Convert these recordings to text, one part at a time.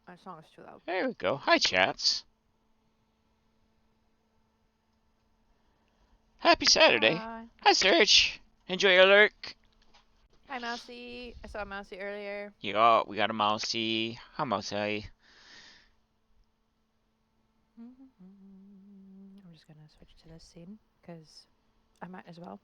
My song is too loud. There we go. Hi, chats. Happy Saturday. Hi. Hi, Serge. Enjoy your lurk. Hi, Mousy. I saw Mousy earlier. Yeah, we got a mousey. Hi, mousey. I'm just gonna switch to this scene because I might as well.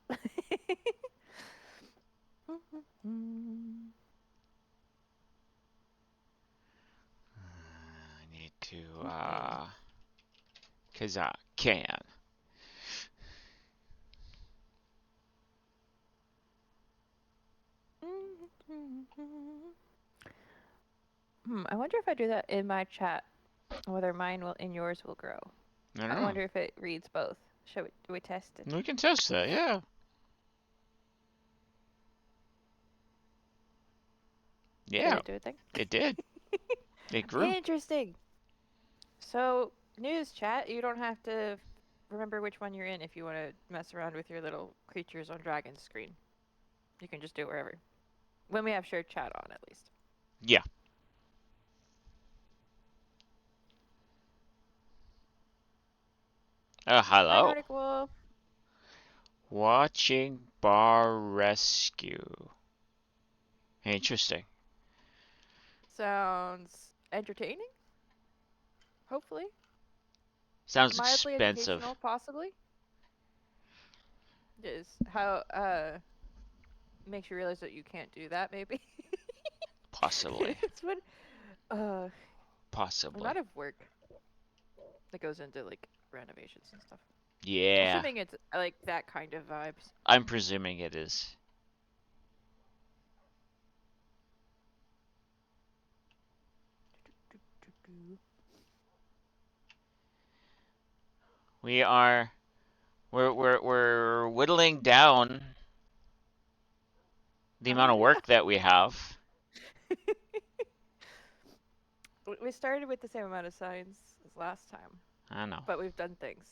I need to, Okay. cause I can. I wonder if I do that in my chat, whether mine will and yours will grow. I don't I know. wonder if it reads both. Do we test it? We can test that, yeah. Did Yeah, it do a thing? it did. It grew. Interesting. So, news chat, you don't have to remember which one you're in if you want to mess around with your little creatures on Dragon's screen. You can just do it wherever. When we have shared chat on, at least. Yeah. Hi, Hello. Nordic Wolf. Watching Bar Rescue. Interesting. Sounds entertaining, hopefully. Sounds Mildly expensive. educational, possibly. Is how, makes you realize that you can't do that, maybe. Possibly. It's what, uh, the Possibly. amount of work that goes into, like, renovations and stuff. Yeah. Assuming it's, like, that kind of vibes. I'm presuming it is. We are we're whittling down the amount of Oh, work that we have. yeah. We started with the same amount of signs as last time, I know. but we've done things.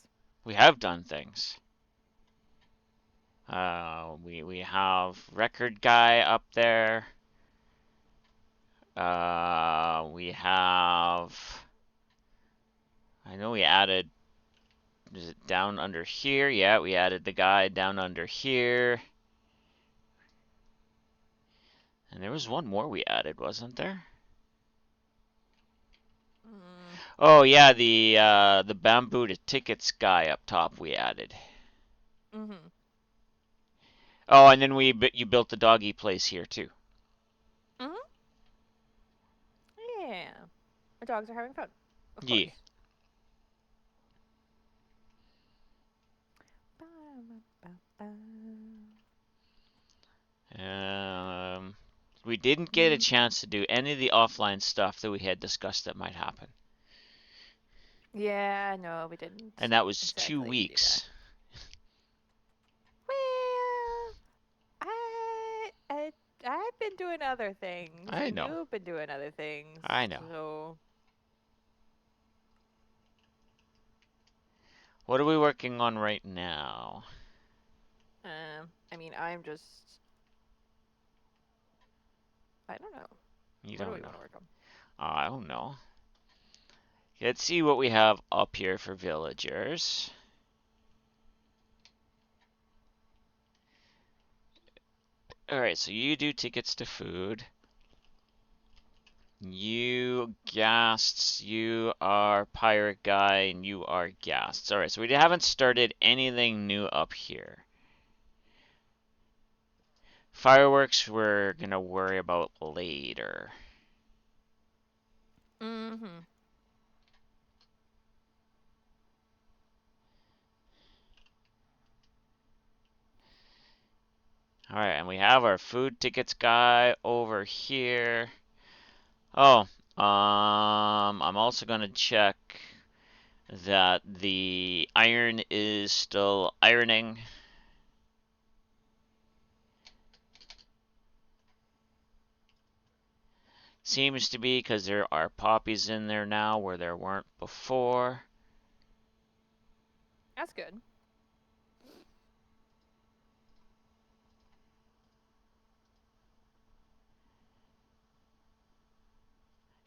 We have done things. We have record guy up there. We have. I know we added. Is it down under here? Yeah, we added the guy down under here. And there was one more we added, wasn't there? Mm. Oh yeah, the bamboo to tickets guy up top we added. Mhm. Oh, and then you built the doggy place here too. Mhm. Yeah. The dogs are having fun, of Yeah. course. Ba-ba-ba-ba. Um, we didn't get a Mm. chance to do any of the offline stuff that we had discussed that might happen, Yeah, no, we didn't and that was two exactly do that. weeks. Well, I've been doing other things, I and know. you've been doing other things, I know. so What are we working on right now? I mean, I'm just I don't know. You What do don't we know. want to work on? I don't know. Let's see what we have up here for villagers. Alright, so you do tickets to food. You Ghasts, you are pirate guy, and you are Ghasts. Alright, so we haven't started anything new up here. Fireworks we're gonna worry about later. Mm-hmm. Alright, and we have our food tickets guy over here. Oh, I'm also gonna check that the iron is still ironing. Seems to be because there are poppies in there now where there weren't before. That's good.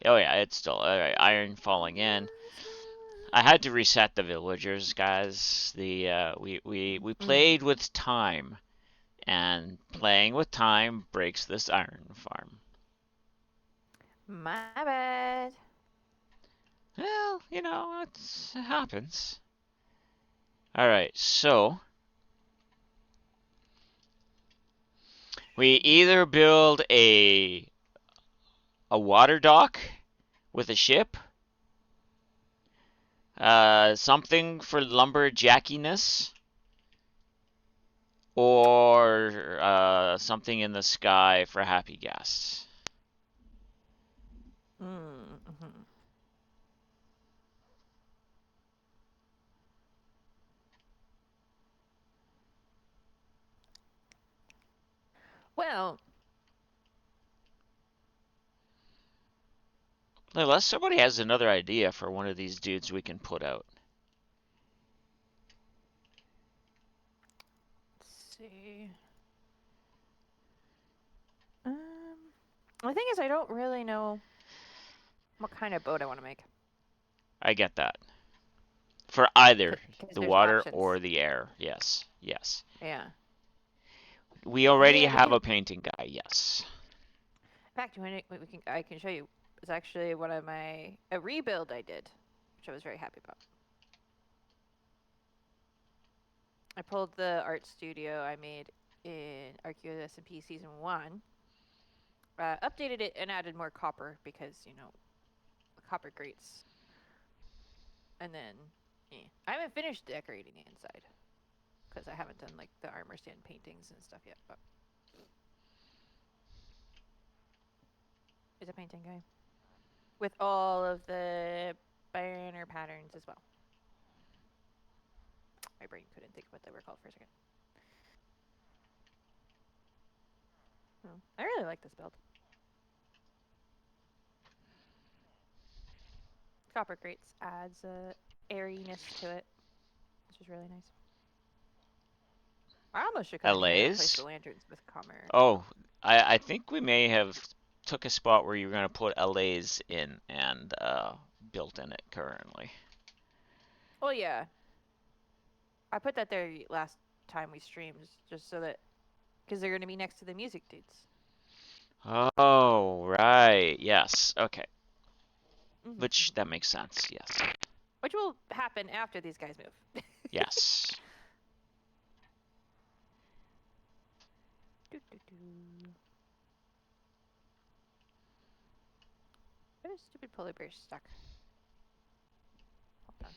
Oh yeah, it's still alright. Iron falling in. I had to reset the villagers, guys. We played Mm. with time, and playing with time breaks this iron farm. My bad. Well, it happens. All right, so we either build a water dock with a ship, something for lumberjackiness, or something in the sky for happy gas. Mm-hmm. Well, Unless somebody has another idea for one of these dudes we can put out. let's see. Um, the thing is, I don't really know what kind of boat I want to make. I get that. For either Because the there's water options. or the air. Yes, yes. Yeah. We already Yeah, we have can. a painting guy, yes. In fact, I can show you. It's actually one of a rebuild I did, which I was very happy about. I pulled the art studio I made in Arceus SMP Season 1, updated it, and added more copper because, copper grates. And then, I haven't finished decorating the inside because I haven't done, like, the armor stand paintings and stuff yet. But it's a painting guy with all of the banner patterns as well. My brain couldn't think what they were called for a second. I really like this build. Copper grates adds a airiness to it, which is really nice. I almost should come in here and replace the LA's? lanterns with copper. Oh, I think we may have took a spot where you're going to put LA's in and built in it currently. Oh yeah, I put that there last time we streamed, just so that because they're gonna be next to the music dudes. Oh, right. Yes. Okay. Mm-hmm. Which that makes sense. Yes. Which will happen after these guys move. Yes. Do, do, do. Where is stupid polar bear stuck? Hold on.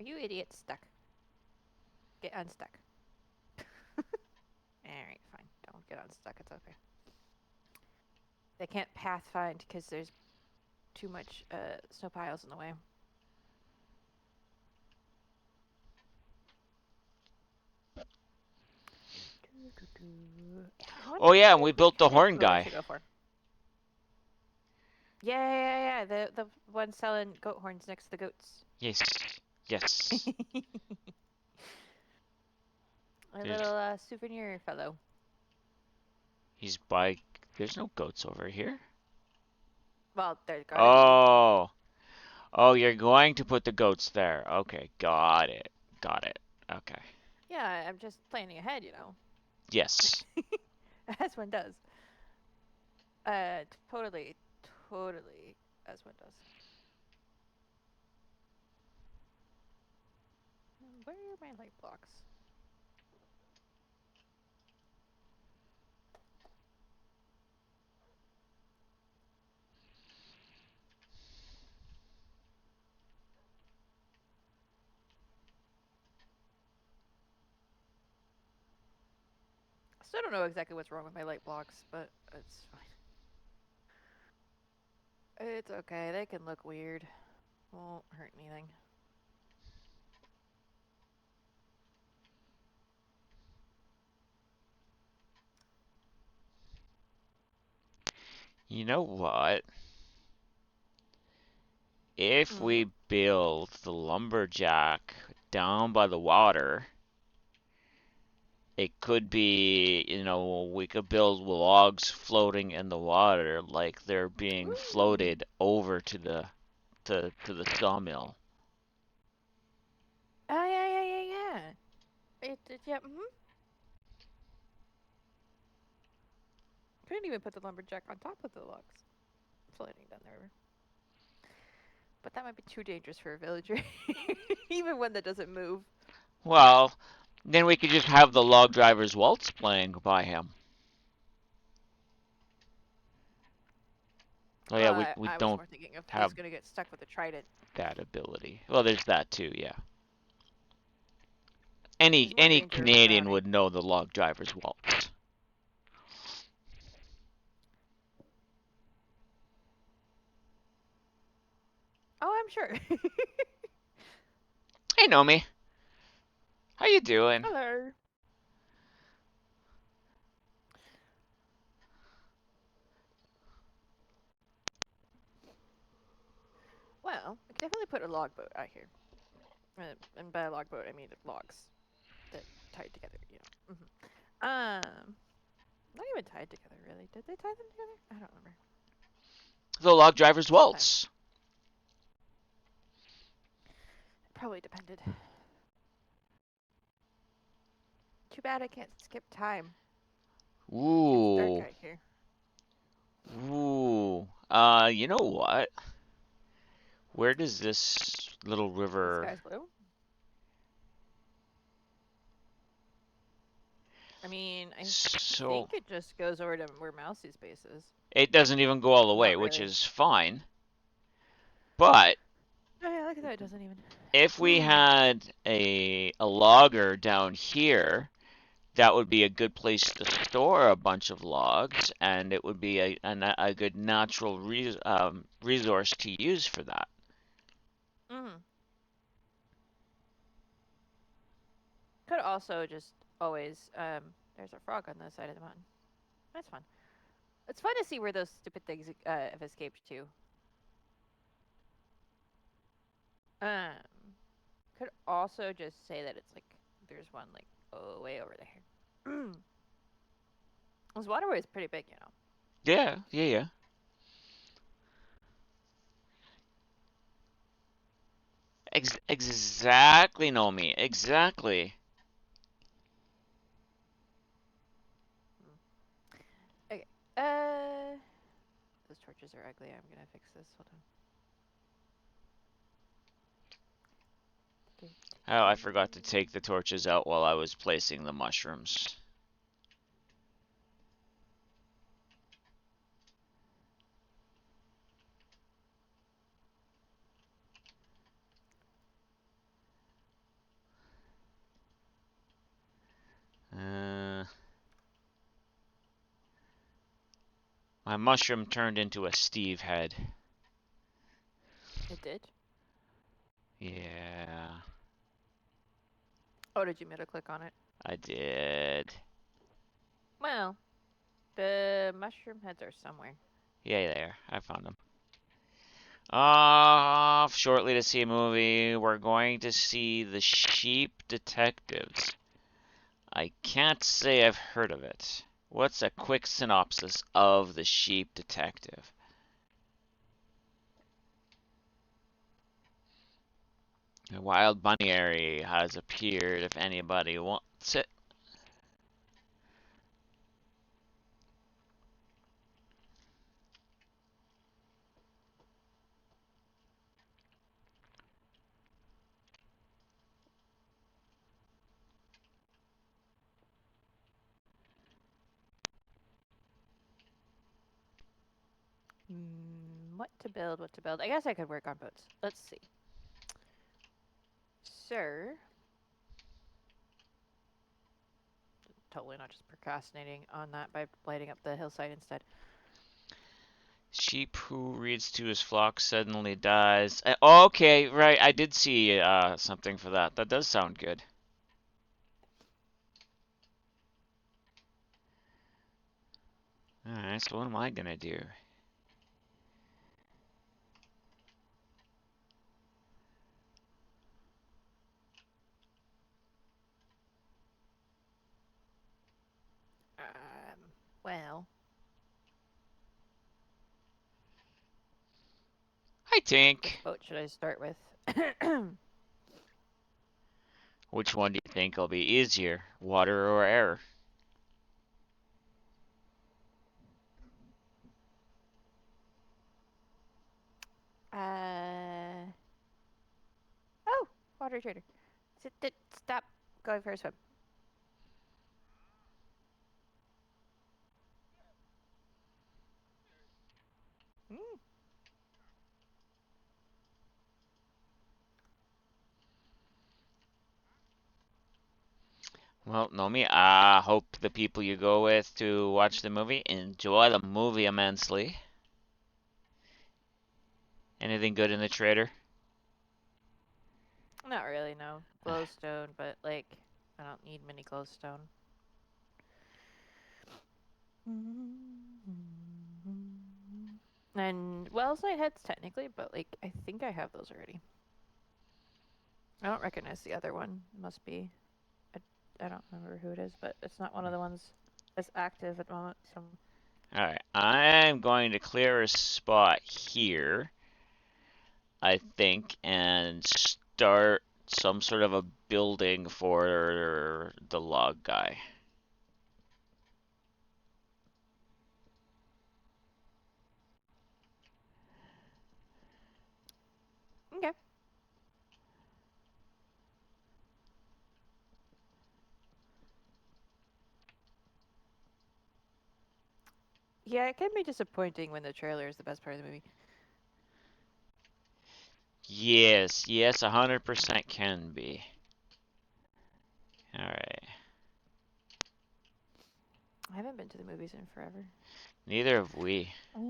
Are you idiot stuck? Get unstuck. Alright, fine. Don't get unstuck. It's okay. They can't pathfind because there's too much snow piles in the way. Oh yeah, and we Which built the kind of horn boat I guy. should go for? Yeah. The one selling goat horns next to the goats. Yes. Yes. A There's, little souvenir fellow. he's by. There's no goats over here. Well, there's gotta be. Oh. Oh, you're going to put the goats there. Okay, got it. Got it. Okay. Yeah, I'm just planning ahead, you know. Yes. As one does. Totally, totally as one does. Where are my light blocks? I still don't know exactly what's wrong with my light blocks, but it's fine. It's okay. They can look weird. Won't hurt anything. You know what? If Mm. we build the lumberjack down by the water, It could be, we could build logs floating in the water like they're being Ooh. floated over to the sawmill. Oh yeah, yeah, yeah, yeah. Yeah. Couldn't even put the lumberjack on top of the logs floating down the river. But that might be too dangerous for a villager, even one that doesn't move. Well, then we could just have the log driver's waltz playing by him. Oh yeah, Well, we I was don't more thinking if have he's gonna get stuck with a trident. that ability. Well, there's that too, yeah. There's more Any danger of Canadian drowning. would know the log driver's waltz. Oh, I'm sure. Hey, Nomi, how you doing? Hello. Well, I could definitely put a log boat out here. And by a log boat, I mean logs that tied together. Not even tied together really. Did they tie them together? I don't remember. The log driver's Sometimes. waltz. It probably depended. Too bad I can't skip time. It's dark Ooh. out here. Ooh. You know what? Where does this little The river... sky's blue. I mean, I So, think it just goes over to where Mousie's base is. it doesn't even go all the way, Not which really. is fine. But Oh yeah, look at that. It doesn't even. if we Hmm. had a logger down here, that would be a good place to store a bunch of logs, and it would be a good natural resource to use for that. Hmm. Could also just always. There's a frog on the side of the mountain. That's fun. It's fun to see where those stupid things have escaped to. Um. Could also just say that it's like there's one like way over there. This waterway is pretty big, you know. Yeah, yeah, yeah. Exactly, Nomi. Exactly. Okay. Uh, those torches are ugly. I'm gonna fix this. Hold on. Oh, I forgot to take the torches out while I was placing the mushrooms. Uh, my mushroom turned into a Steve head. It did. Yeah, Oh, did you middle click on it? I did. Well, the mushroom heads are somewhere. Yeah, there. I found them. Off shortly to see a movie. We're going to see The Sheep Detectives. I can't say I've heard of it. What's a quick synopsis of The Sheep Detective? A wild bunny has appeared if anybody wants it. What to build? What to build? I guess I could work on boats. Let's see. Sir. Totally not just procrastinating on that by lighting up the hillside instead. Sheep who reads to his flock suddenly dies. Okay, right. I did see something for that. That does sound good. Alright, so what am I gonna do? Well, Hi, Tink. which boat should I start with? Which one do you think will be easier, water or air? uh. Oh, water trader. Stop going for a swim. Mm. Well, Nomi, I hope the people you go with to watch the movie enjoy the movie immensely. Anything good in the trader? Not really, no. Glowstone, but like, I don't need many glowstone. And Wells Light heads technically, but like, I think I have those already. I don't recognize the other one. Must be. I don't remember who it is, but it's not one of the ones that's active at the moment. So Alright, I'm going to clear a spot here, I think, and start some sort of a building for the log guy. okay. Yeah, it can be disappointing when the trailer is the best part of the movie. Yes, yes, 100% can be. Alright. I haven't been to the movies in forever. Neither have we. Uh,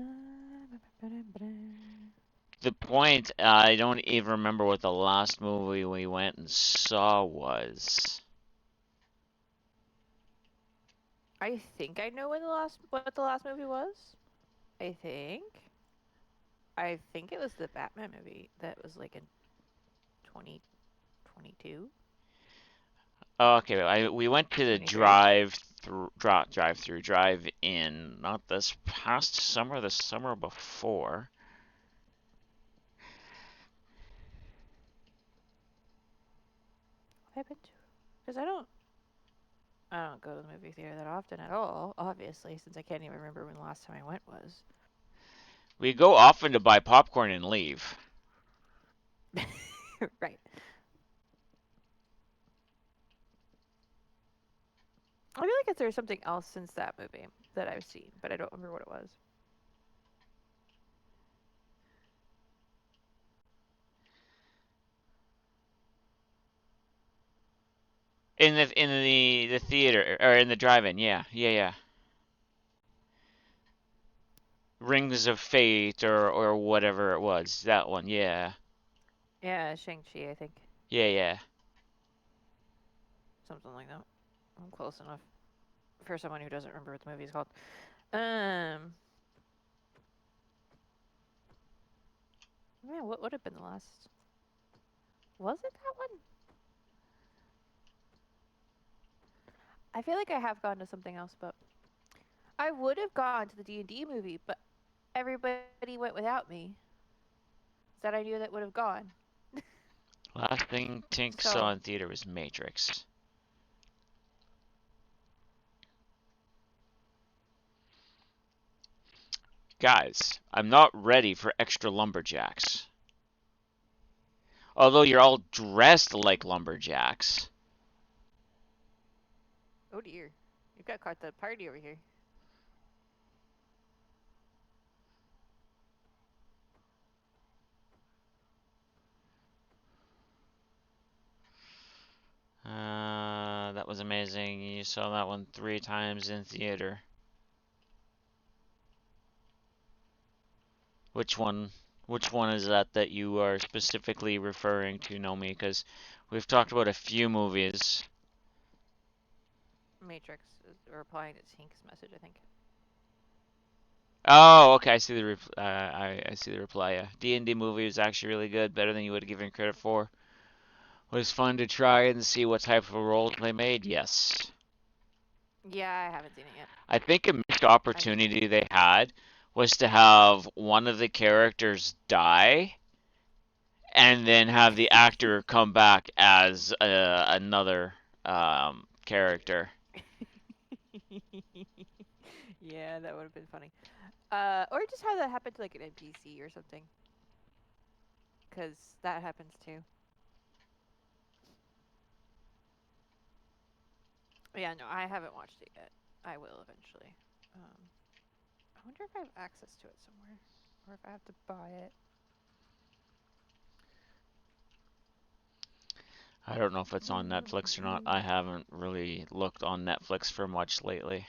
The point, I don't even remember what the last movie we went and saw was. I think I know what the last movie was. I think. I think it was the Batman movie that was like in 2022. Okay, we went to the 23. drive in, not this past summer, the summer before. What happened to? Because I don't go to the movie theater that often at all. Obviously, since I can't even remember when the last time I went was. We go often to buy popcorn and leave. right. I feel like if there's something else since that movie that I've seen, but I don't remember what it was. In the theater or in the drive-in, yeah, yeah, yeah. Rings of Fate or whatever it was. That one, yeah. Yeah, Shang-Chi, I think. Yeah, yeah. Something like that. I'm close enough for someone who doesn't remember what the movie's called. Um, Man, what would have been the last? Was it that one? I feel like I have gone to something else, but I would have gone to the D&D movie, but everybody went without me. That I knew that would have gone. Last thing Tink So, saw in theater was Matrix. Guys, I'm not ready for extra lumberjacks. Although you're all dressed like lumberjacks. oh dear, you've got quite the party over here. That was amazing. You saw that one 3 times in theater. Which one? Which one is that you are specifically referring to, Nomi? Because we've talked about a few movies. Matrix is replying to Tink's message, I think. Oh, okay. I see the I see the reply. Yeah, D&D movie was actually really good, better than you would have given credit for. Was fun to try and see what type of roles they made. Yes. Yeah, I haven't seen it yet. I think a missed I need to. opportunity they had was to have one of the characters die and then have the actor come back as another character. Yeah, that would have been funny. Or just have that happen to like an NPC or something, because that happens too. Yeah, no, I haven't watched it yet. I will eventually. I wonder if I have access to it somewhere, or if I have to buy it. I don't know if it's on Netflix or not. I haven't really looked on Netflix for much lately.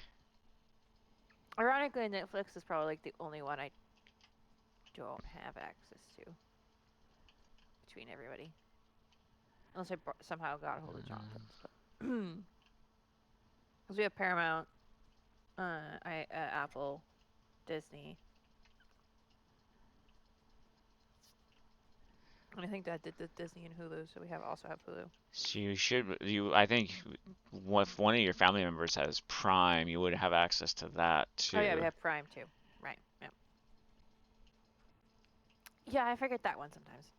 Ironically, Netflix is probably like the only one I don't have access to between everybody, unless I somehow got a hold of Jonathan's. But because we have Paramount, Apple, Disney, and I think that did the Disney and Hulu, so we also have Hulu. So I think if one of your family members has Prime, you would have access to that Oh yeah, we too. have Prime too. Right. Yeah. Yeah, I forget that one sometimes.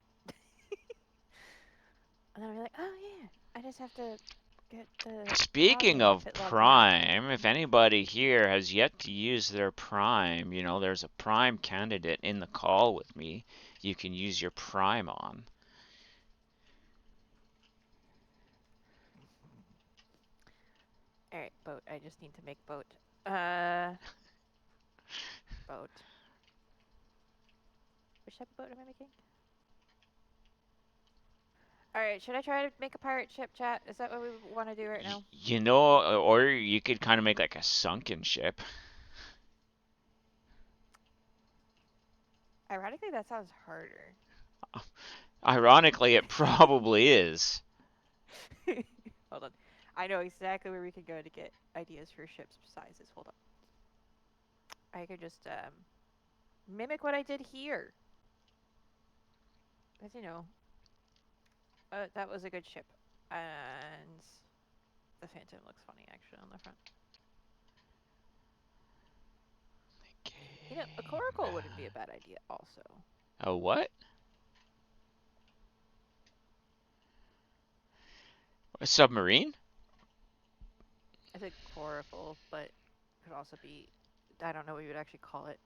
And then I'll be like, oh yeah, I just have to get the Speaking login, of hit log in. Prime, if anybody here has yet to use their Prime, there's a Prime candidate in the call with me. You can use your Prime on. All right, boat. I just need to make boat. Uh, boat. Which type of boat am I making? All right, should I try to make a pirate ship, chat? Is that what we want to do right now? Or you could kind of make like a sunken ship. Ironically, that sounds harder. Ironically, it probably is. Hold on. I know exactly where we could go to get ideas for ships sizes. Hold on. I could just mimic what I did here. As you know, that was a good ship. And the Phantom looks funny actually on the front. You know, a coracle wouldn't be a bad idea also. A what? A submarine? I said coracle, but it could also be, I don't know what you would actually call it.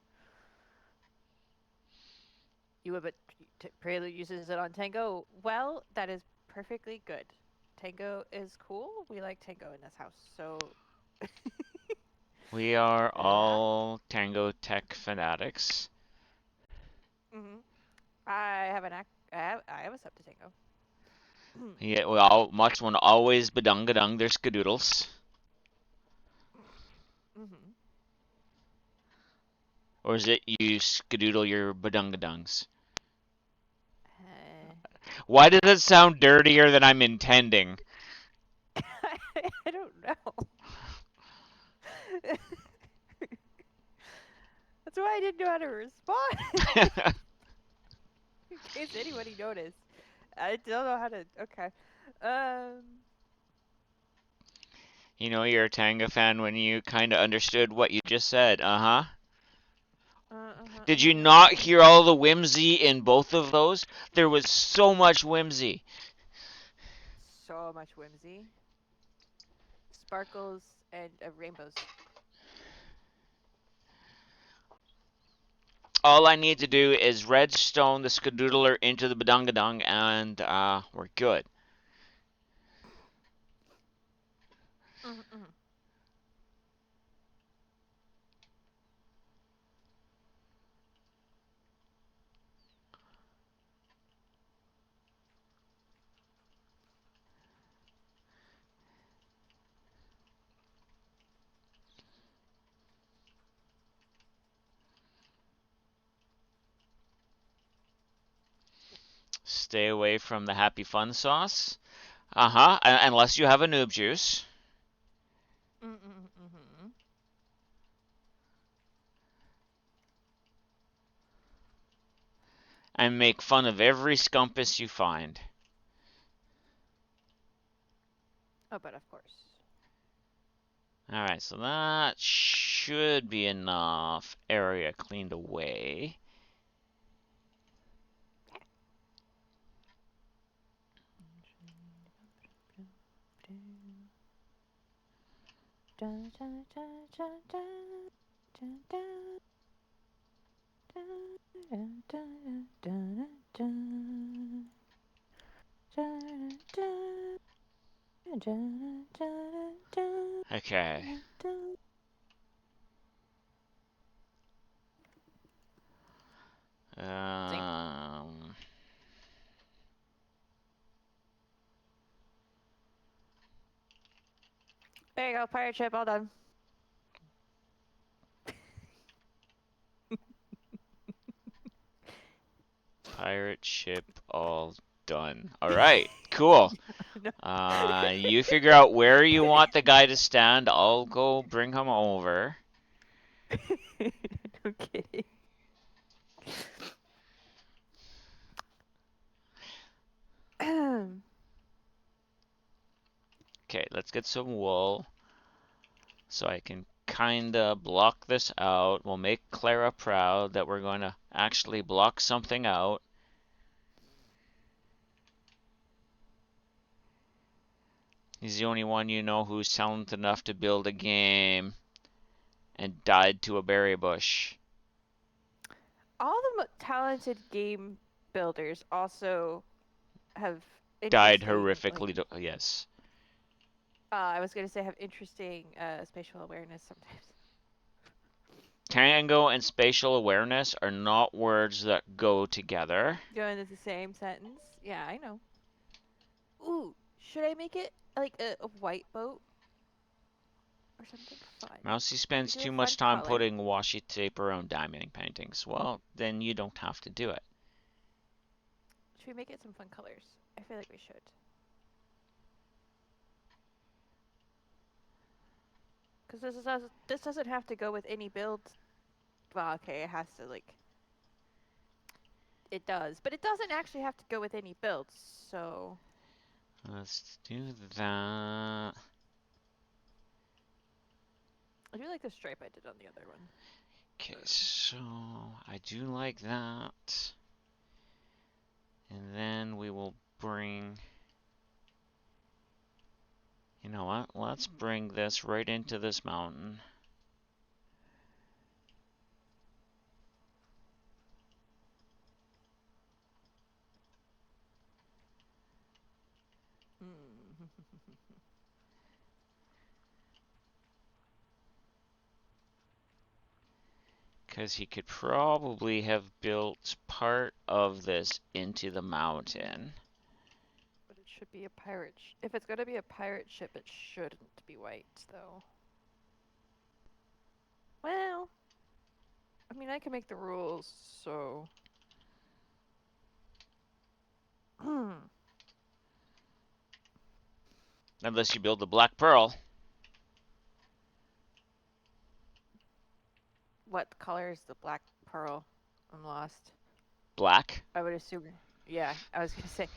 You would, but Prelude uses it on Tango. Well, that is perfectly good. Tango is cool. We like Tango in this house. So, We are uh, all Tango Tech fanatics. hmm I have an act. I have a sub to Tango. Yeah, we all much one always bedungadung their skadoodles. hmm Or is it you skadoodle your bedungadungs? Uh, Why does it sound dirtier than I'm intending? I don't know. That's why I didn't know how to respond. In case anybody noticed. I don't know how to. Okay. Um. You're a Tanga fan when you kind of understood what you just said. Uh-huh. Did you not Uh-huh. hear all the whimsy in both of those? There was so much whimsy. So much whimsy. Sparkles and rainbows. All I need to do is redstone the skadoodler into the bedungadung and we're good. Mm-hmm. Stay away from the happy fun sauce. Uh-huh. Unless you have a noob juice. Mm-hmm. And make fun of every scumpus you find. Oh, but of course. Alright, so that should be enough area cleaned away. Okay. Um, There you go, pirate ship, all done. pirate ship all done. Alright, cool. No. You figure out where you want the guy to stand. I'll go bring him over. No kidding. Okay, let's get some wool so I can kinda block this out. We'll make Clara proud that we're going to actually block something out. He's the only one you know who's talented enough to build a game and died to a berry bush. All the talented game builders also have Died interesting, horrifically to, yes. I was gonna say have interesting spatial awareness sometimes. Tango and spatial awareness are not words that go together. Go into the same sentence. Yeah, I know. Ooh, should I make it like a white boat or something fun? Mousy Should spends we do too a fun much time color? putting washi tape around diamond paintings. Well, then you don't have to do it. Should we make it some fun colors? I feel like we should. Because this doesn't have to go with any build. Well, okay, it has to like. It does, but it doesn't actually have to go with any builds. So Let's do that. I do like the stripe I did on the other one. Okay, so I do like that. And then we will bring. You know what? Let's bring this right into this mountain. Mm. Because he could probably have built part of this into the mountain. But it should be a pirate. If it's gonna be a pirate ship, it shouldn't be white, though. Well, I mean, I can make the rules, so. Unless you build the Black Pearl. What color is the black pearl? I'm lost. Black? I would assume. Yeah, I was gonna say.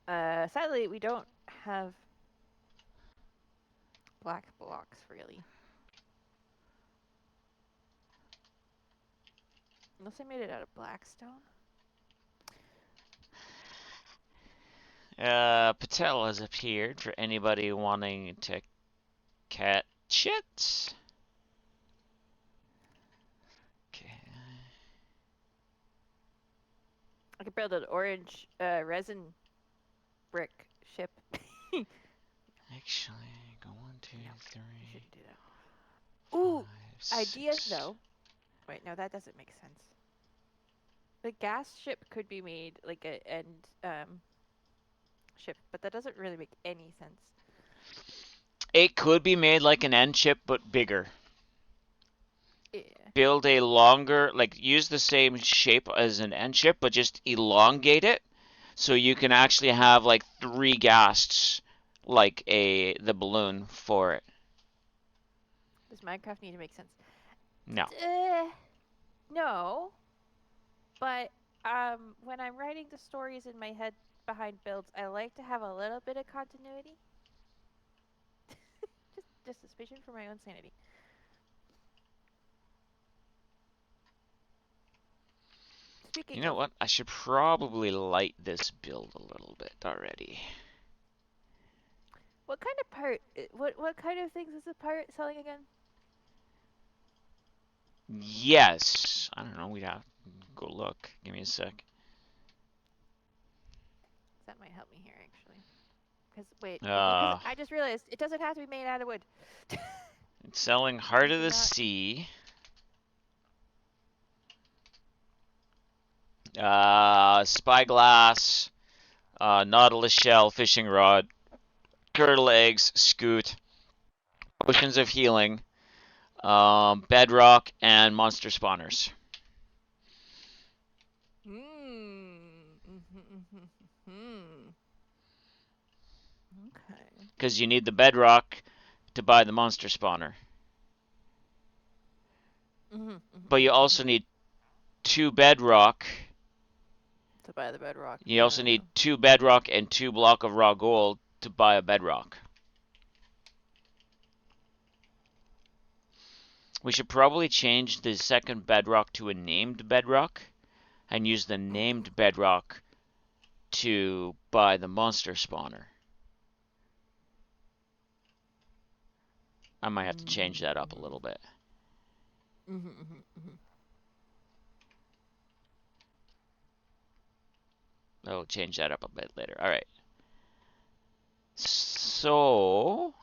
Sadly, we don't have black blocks really. Unless I made it out of black stone. Patel has appeared for anybody wanting to catch it. Okay. I could build an orange resin brick ship. Actually, go 1, 2, No, 3. shouldn't do that. Ooh, 5, ideas 6. though. Wait, no, that doesn't make sense. The gas ship could be made like a end ship, but that doesn't really make any sense. It could be made like an end chip, but bigger. Yeah. Build a longer, like use the same shape as an end chip, but just elongate it, so you can actually have like 3 ghasts, like the balloon for it. Does Minecraft need to make sense? No. No. But when I'm writing the stories in my head behind builds, I like to have a little bit of continuity. just suspicion for my own sanity. Speaking You know of, what? I should probably light this build a little bit already. what kind of part? What kind of things is the pirate selling again? Yes. I don't know. We'd have to go look. Give me a sec. That might help me here actually. Because wait, because Uh, I just realized it doesn't have to be made out of wood. it's selling Heart You of the cannot. Sea. Spyglass. Nautilus shell, fishing rod, turtle eggs, scoot, potions of healing, bedrock, and monster spawners. Okay. Because you need the bedrock to buy the monster spawner. But you also need 2 bedrock. To buy the bedrock. You also need 2 bedrock and 2 block of raw gold to buy a bedrock. We should probably change the second bedrock to a named bedrock and use the named bedrock to buy the monster spawner. I might have to change that up a little bit. I'll change that up a bit later. All right. So,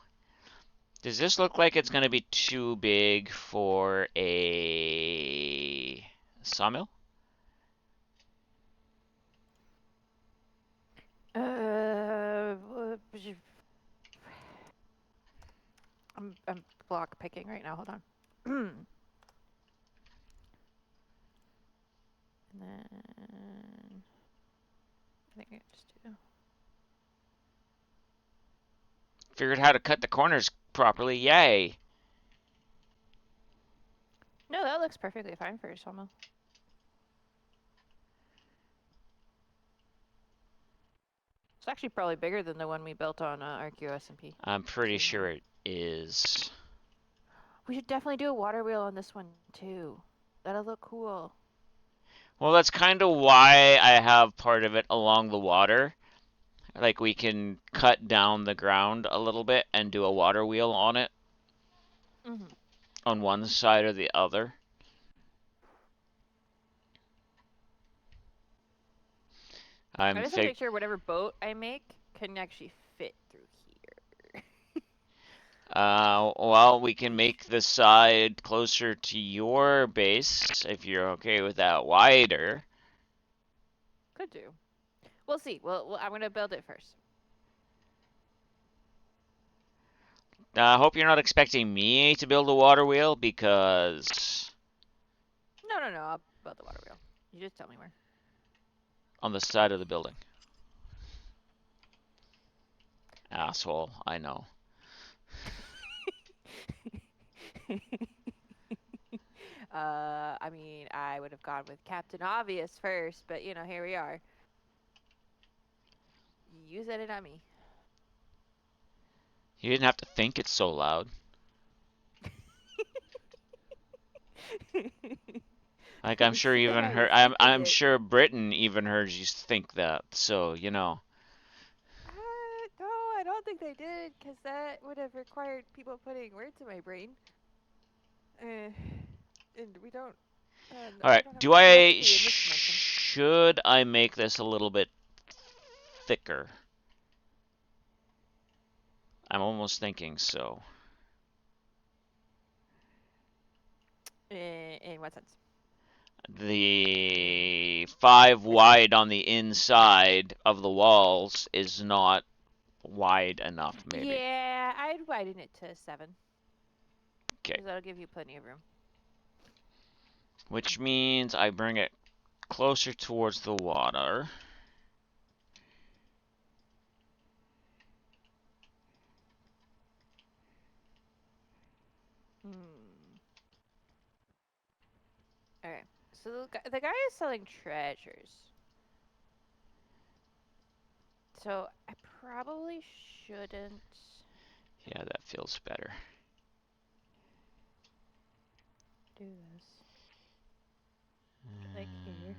does this look like it's going to be too big for a sawmill? I'm block picking right now. Hold on. And then I think I just do. Figured how to cut the corners properly. Yay! No, that looks perfectly fine for a sawmill. It's actually probably bigger than the one we built on ArcUSMP. I'm pretty sure it is. We should definitely do a water wheel on this one too. That'll look cool. Well, that's kind of why I have part of it along the water. Like we can cut down the ground a little bit and do a water wheel on it on one side or the other. I just have to make sure whatever boat I make can actually fit through here. Well, we can make the side closer to your base if you're okay with that wider. Could do. We'll see. Well, I'm gonna build it first. I hope you're not expecting me to build a water wheel because No. I'll build the water wheel. You just tell me where. on the side of the building. Asshole, I know. I mean, I would have gone with Captain Obvious first, but you know, here we are. You said it, not me. You didn't have to think it so loud. Like I'm sure even heard. I'm sure Britain even heard you think that. So you know. No, I don't think they did, because that would have required people putting words in my brain. And we don't. All right. Don't Do have I telepathy in this dimension. should I make this a little bit thicker? I'm almost thinking so. In what sense? The 5 wide on the inside of the walls is not wide enough, maybe. Yeah, I'd widen it to 7. Okay. Because that'll give you plenty of room. Which means I bring it closer towards the water. Okay, so the guy is selling treasures. So I probably shouldn't. Yeah, that feels better. do this? Like here.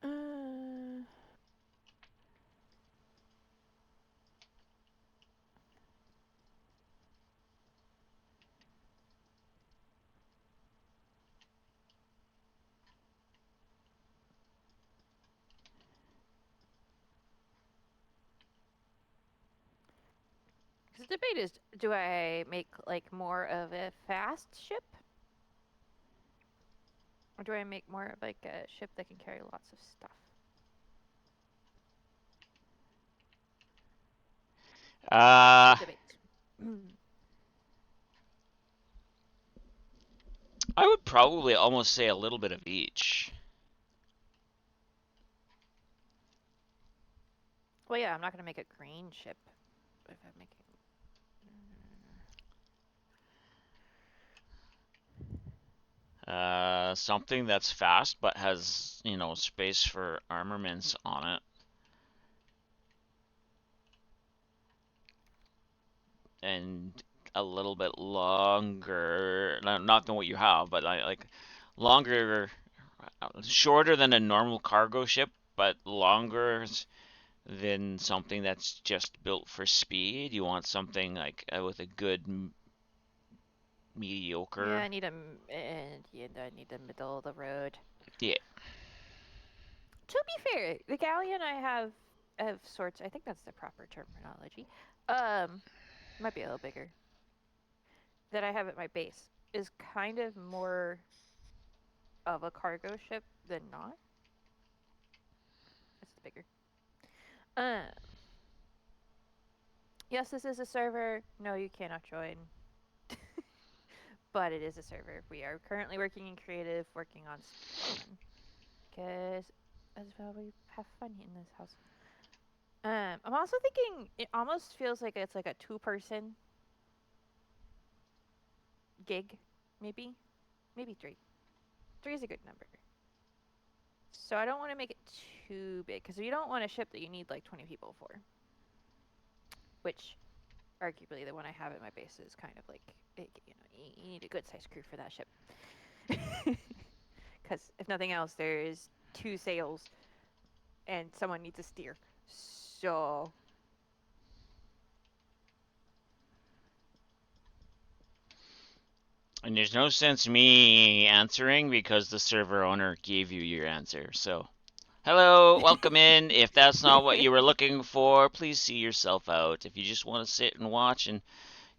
Uh, Cause the debate is, do I make like more of a fast ship, or do I make more of like a ship that can carry lots of stuff? Debate. I would probably almost say a little bit of each. Well, yeah, I'm not gonna make a green ship if I'm making. Something that's fast but has, space for armaments on it. And a little bit longer, not than what you have, but like longer, shorter than a normal cargo ship, but longer than something that's just built for speed. You want something like with a good Yeah, mediocre. I need I need a middle of the road. Yeah. To be fair, the galleon I have of sorts, I think that's the proper terminology. Might be a little bigger. That I have at my base is kind of more of a cargo ship than not. It's bigger. Um, yes, this is a server. No, you cannot join. But it is a server. We are currently working in creative, working on spawn. Because as well we have fun in this house. I'm also thinking it almost feels like it's like a 2-person gig, maybe. Maybe 3. 3 is a good number. So I don't want to make it too big, because you don't want a ship that you need like 20 people for. Which, arguably, the one I have at my base is kind of like, you need a good sized crew for that ship. Because if nothing else, there's 2 sails and someone needs to steer. So And there's no sense me answering because the server owner gave you your answer. So, hello, welcome in. If that's not what you were looking for, please see yourself out. If you just want to sit and watch and,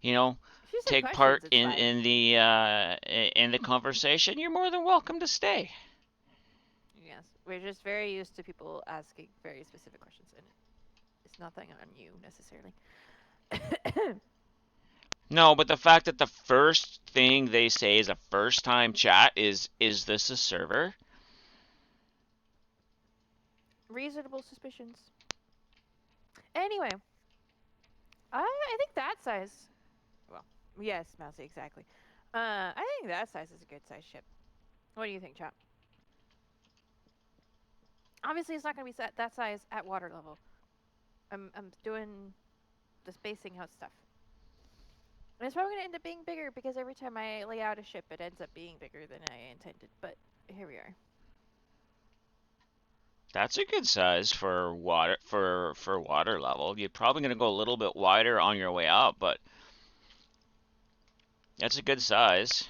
you know, if you said take questions, part it's in fine. the conversation, you're more than welcome to stay. Yes, we're just very used to people asking very specific questions, and it's nothing on you necessarily. No, but the fact that the first thing they say is a first time chat is this a server? Reasonable suspicions. Anyway, I think that size. Well, yes, Mousy, exactly. I think that size is a good size ship. What do you think, Chop? Obviously, it's not going to be set that size at water level. I'm doing the spacing out stuff. And it's probably going to end up being bigger because every time I lay out a ship, it ends up being bigger than I intended. But here we are. That's a good size for water level. You're probably gonna go a little bit wider on your way out, but that's a good size.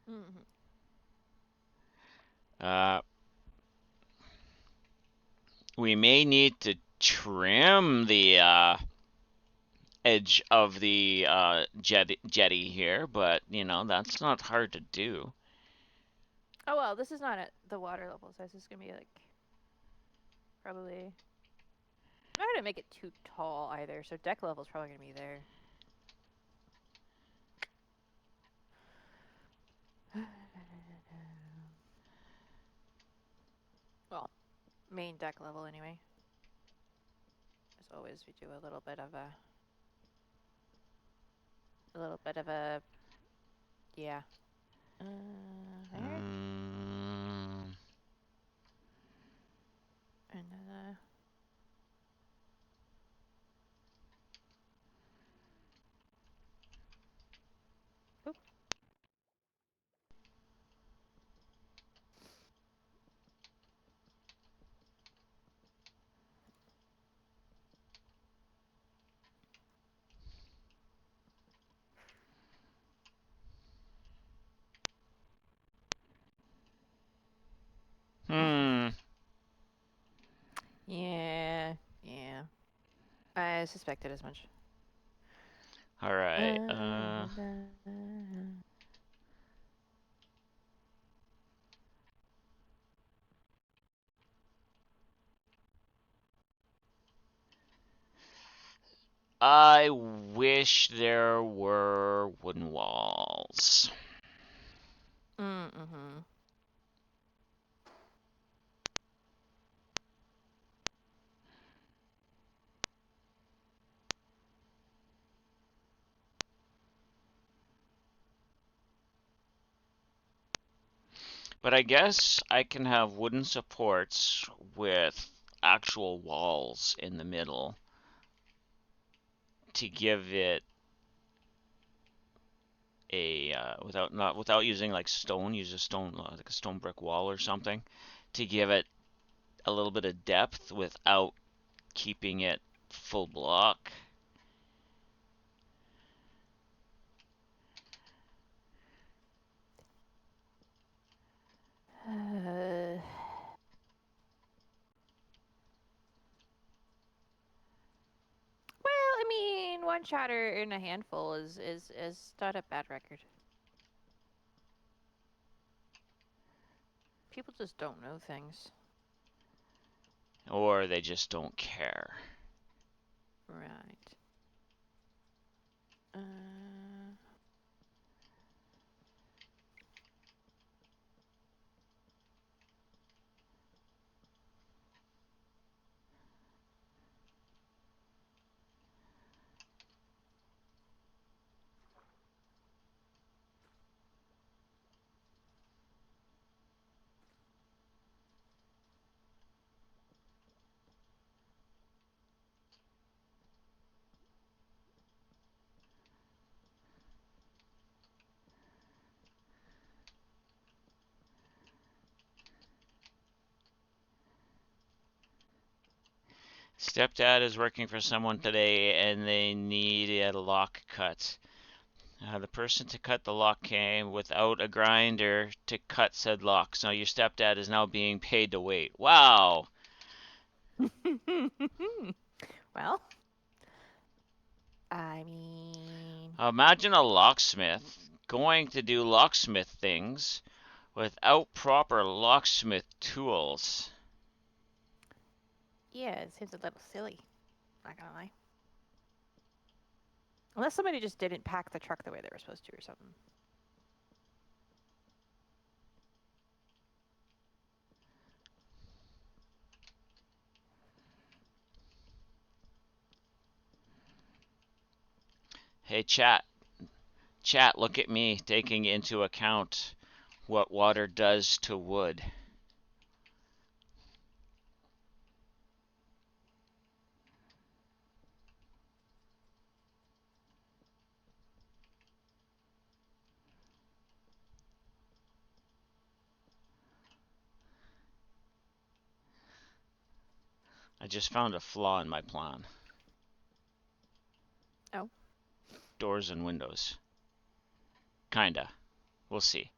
Mm-hmm. Uh, we may need to trim the edge of the jetty here, but that's not hard to do. Oh well, this is not at the water level, so this is going to be like probably. I'm not going to make it too tall either, so deck level is probably going to be there. Well, main deck level anyway. As always, we do a little bit of yeah. There, Mm, and then suspected as much. All right. I wish there were wooden walls. Mm-hmm. But I guess I can have wooden supports with actual walls in the middle to give it a without using like stone, use a stone like a stone brick wall or something to give it a little bit of depth without keeping it full block. Well, I mean, one shatter in a handful is not a bad record. People just don't know things. Or they just don't care. Right. Stepdad is working for someone today and they needed a lock cut. The person to cut the lock came without a grinder to cut said lock. So your stepdad is now being paid to wait. Wow. Well, I mean, Imagine a locksmith going to do locksmith things without proper locksmith tools. yeah, it seems a little silly. Not gonna lie. Unless somebody just didn't pack the truck the way they were supposed to or something. Hey, chat. Chat, look at me taking into account what water does to wood. I just found a flaw in my plan. Oh. Doors and windows. Kinda. We'll see.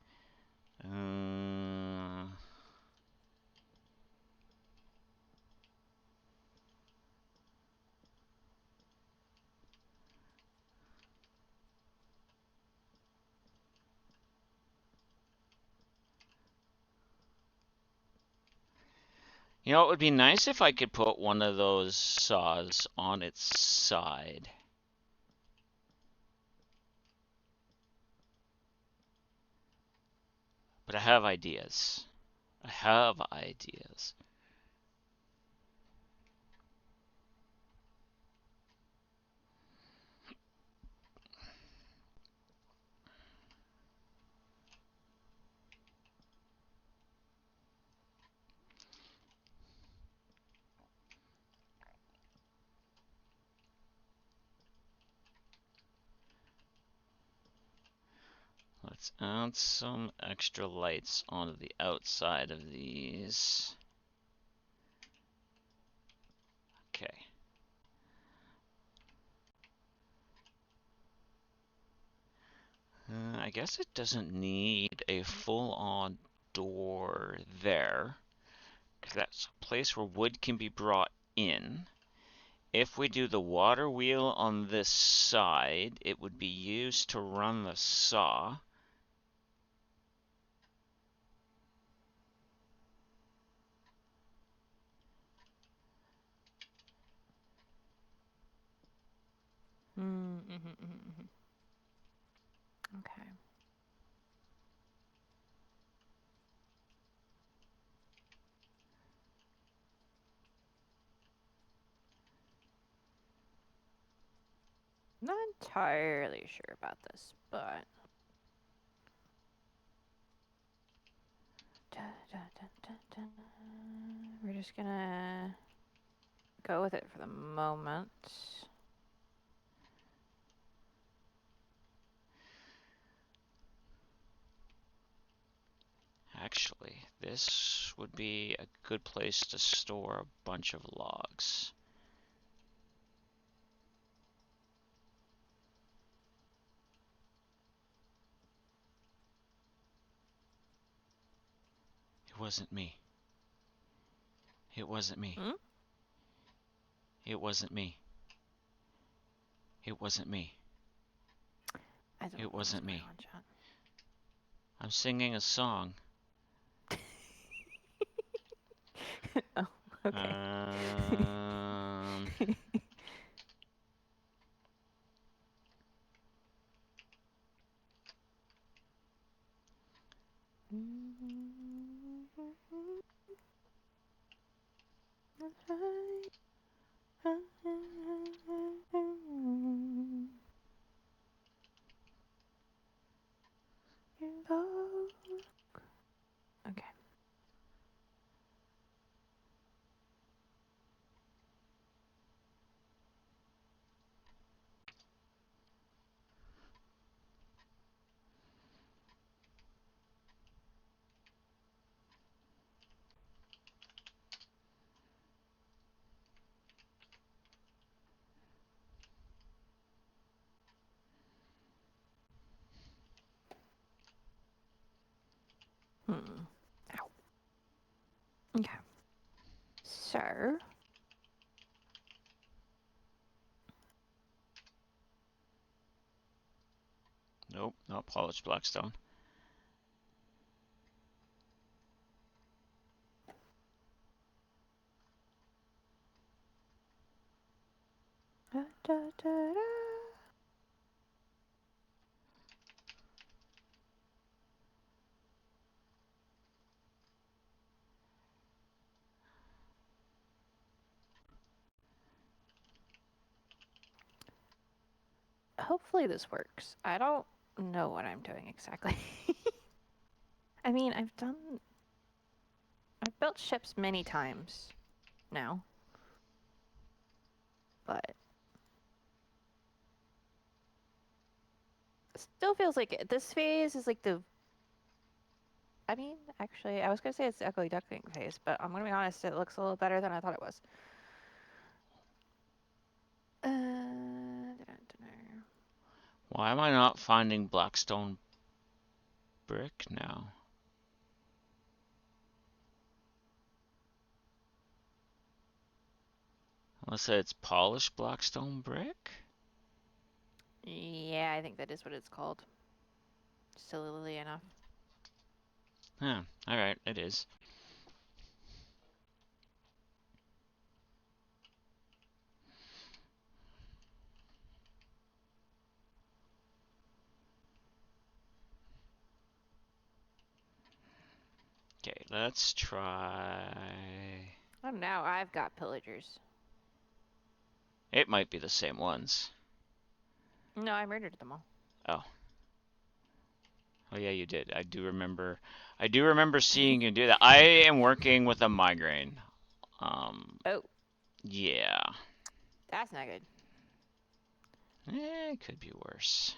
You know, it would be nice if I could put one of those saws on its side. But I have ideas. I have ideas. Let's add some extra lights onto the outside of these. Okay. I guess it doesn't need a full-on door there, because that's a place where wood can be brought in. if we do the water wheel on this side, it would be used to run the saw. Okay. Not entirely sure about this, but we're just gonna go with it for the moment. Actually, this would be a good place to store a bunch of logs. It wasn't me. It wasn't me. Hmm? It wasn't me. It wasn't me. I don't know It wasn't what's me. going on, chat. I'm singing a song. Oh, okay. Okay. Ow. Okay. So. Nope, not polished blackstone. Da, da, da, da. Hopefully this works. I don't know what I'm doing exactly. I mean, I've built ships many times now. But it still feels like this phase is like the I mean, actually, I was gonna say it's the ugly duckling phase, but I'm gonna be honest, it looks a little better than I thought it was. Why am I not finding blackstone brick now? Unless it's polished blackstone brick? Yeah, I think that is what it's called. Sillily enough. Yeah, alright, it is. Okay, let's try... Oh, now I've got pillagers. It might be the same ones. No, I murdered them all. Oh. Oh yeah, you did. I do remember seeing you do that. I am working with a migraine. Oh, Yeah. that's not good. It could be worse.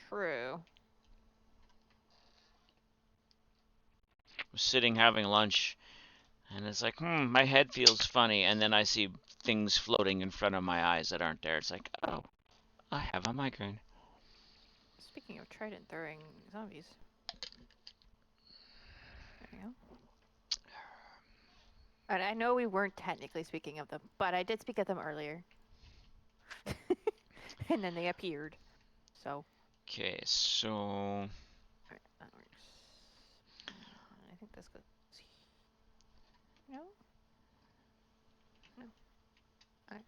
True. I was sitting having lunch, and it's like, my head feels funny, and then I see things floating in front of my eyes that aren't there. It's like, oh, I have a migraine. Speaking of trident throwing zombies. There we go. And I know we weren't technically speaking of them, but I did speak of them earlier. And then they appeared. So. Okay, so Alright, that works. I think this goes. No? No. Alright.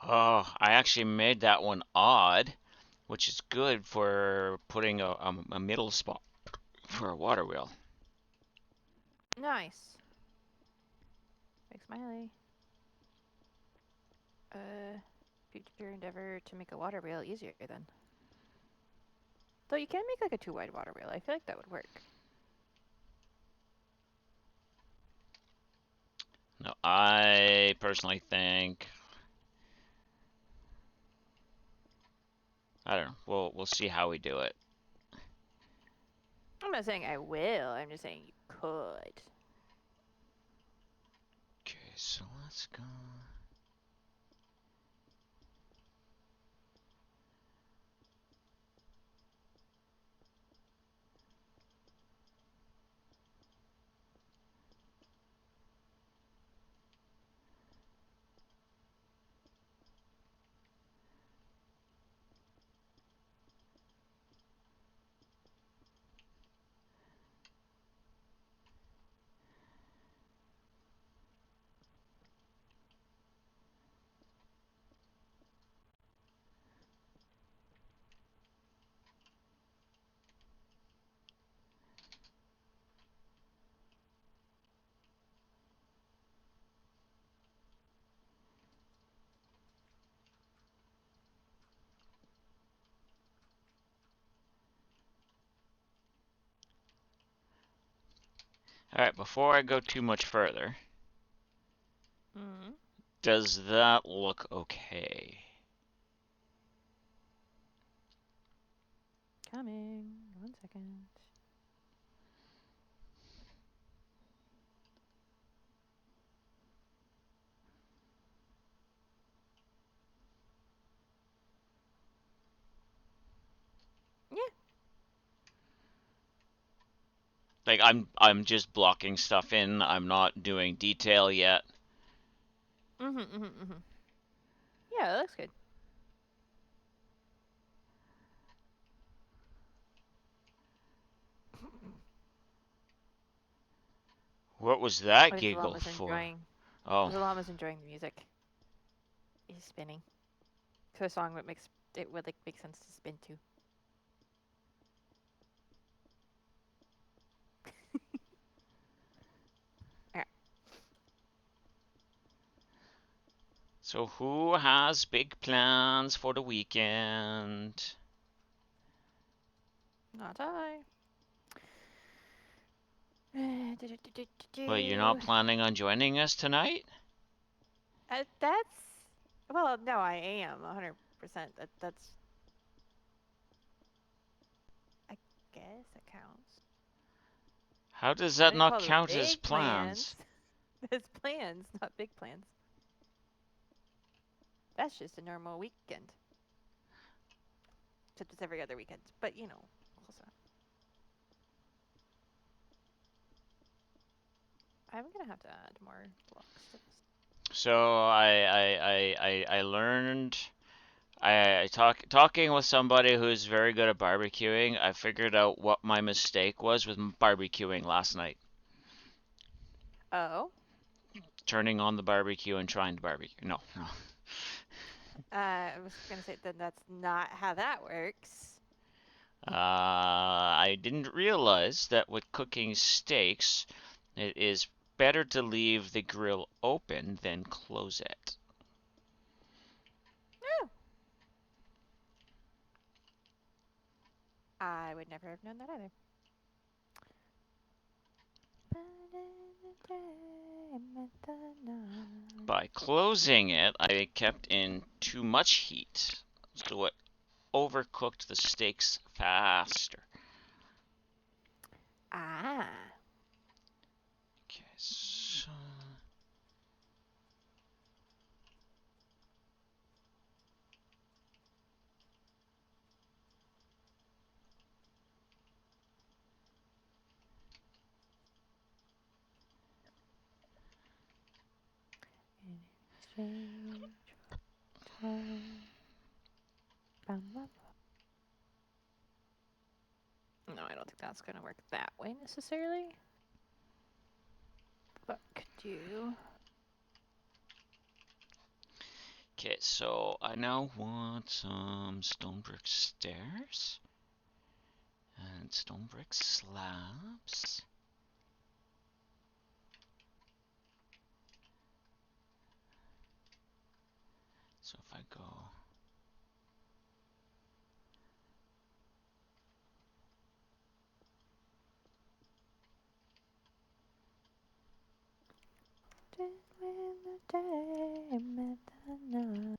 oh, I actually made that one odd, which is good for putting a middle spot for a water wheel. Nice. Big smiley. Future endeavor to make a water wheel easier then. Though you can make like a 2-wide water wheel. I feel like that would work. No, I personally think I don't know. We'll see how we do it. I'm not saying I will. I'm just saying you could. Okay, so let's go. All right, before I go too much further, Mm-hmm. does that look okay? Coming. 1 second. Yeah. Like I'm just blocking stuff in. I'm not doing detail yet. Mm-hmm. Yeah, that looks good. What was that I think the giggle llama's for? enjoying. Oh, The llama's enjoying the music. He's spinning to a song that makes it would like make sense to spin to. Yeah. so who has big plans for the weekend? Not I. Well, you're not planning on joining us tonight? That's well, no, I am 100%. That's I guess it counts. How does I that didn't not call them count as big plans? plans. It's plans, not big plans. That's just a normal weekend. Except it's every other weekend. But you know, close enough. I'm gonna have to add more blocks to this. So I learned talking with somebody who's very good at barbecuing. I figured out what my mistake was with barbecuing last night. Oh. Turning on the barbecue and trying to barbecue. No, no. I was gonna say then that's not how that works. I didn't realize that with cooking steaks, it is better to leave the grill open than close it. No. I would never have known that either. By closing it, I kept in too much heat, so it overcooked the steaks faster. Ah. Okay, so In exchange for time. No, I don't think that's gonna work that way necessarily. But could you? okay, so I now want some stone brick stairs and stone brick slabs. So if I go Did when the day met the night.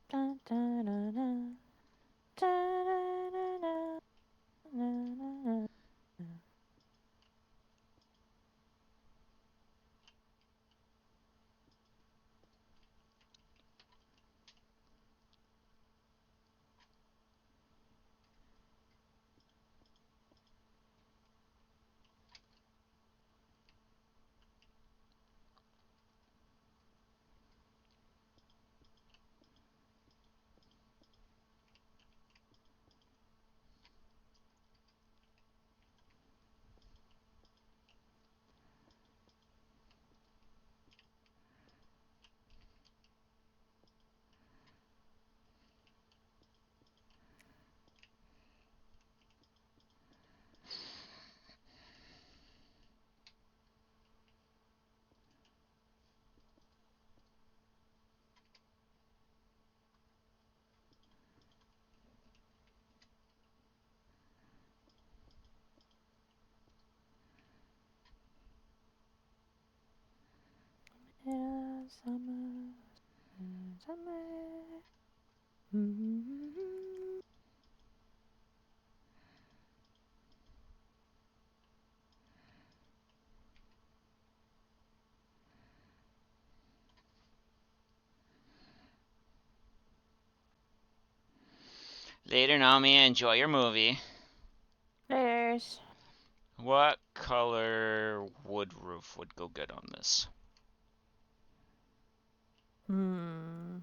Dun, dun, dun, dun. Dun, dun, dun, dun, dun, dun, dun. Middle of summer, summer. Mm-hmm. later, Nami, enjoy your movie. There's. What color wood roof would go good on this? Hmm.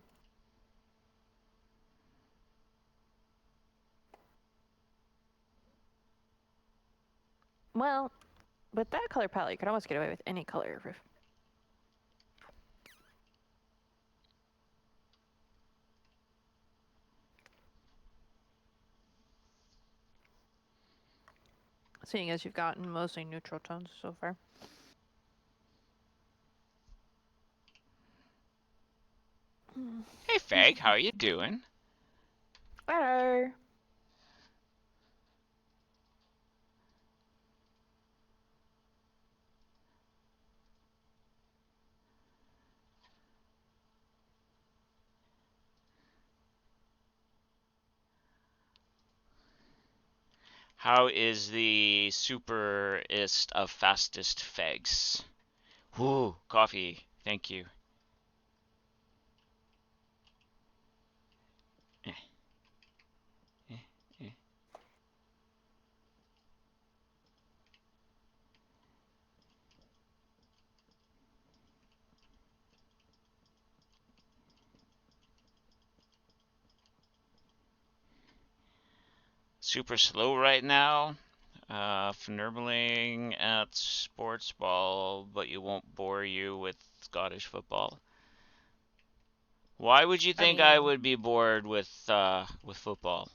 Well, with that color palette, you could almost get away with any color roof. Seeing as you've gotten mostly neutral tones so far. Hey, Fag, how are you doing? Hello. How is the superest of fastest Fags? Ooh, coffee. Thank you. Eh, eh, eh. Super slow right now. Fnurbeling at sports ball, but you won't bore you with Scottish football. Why would you I think I mean, would be bored with football?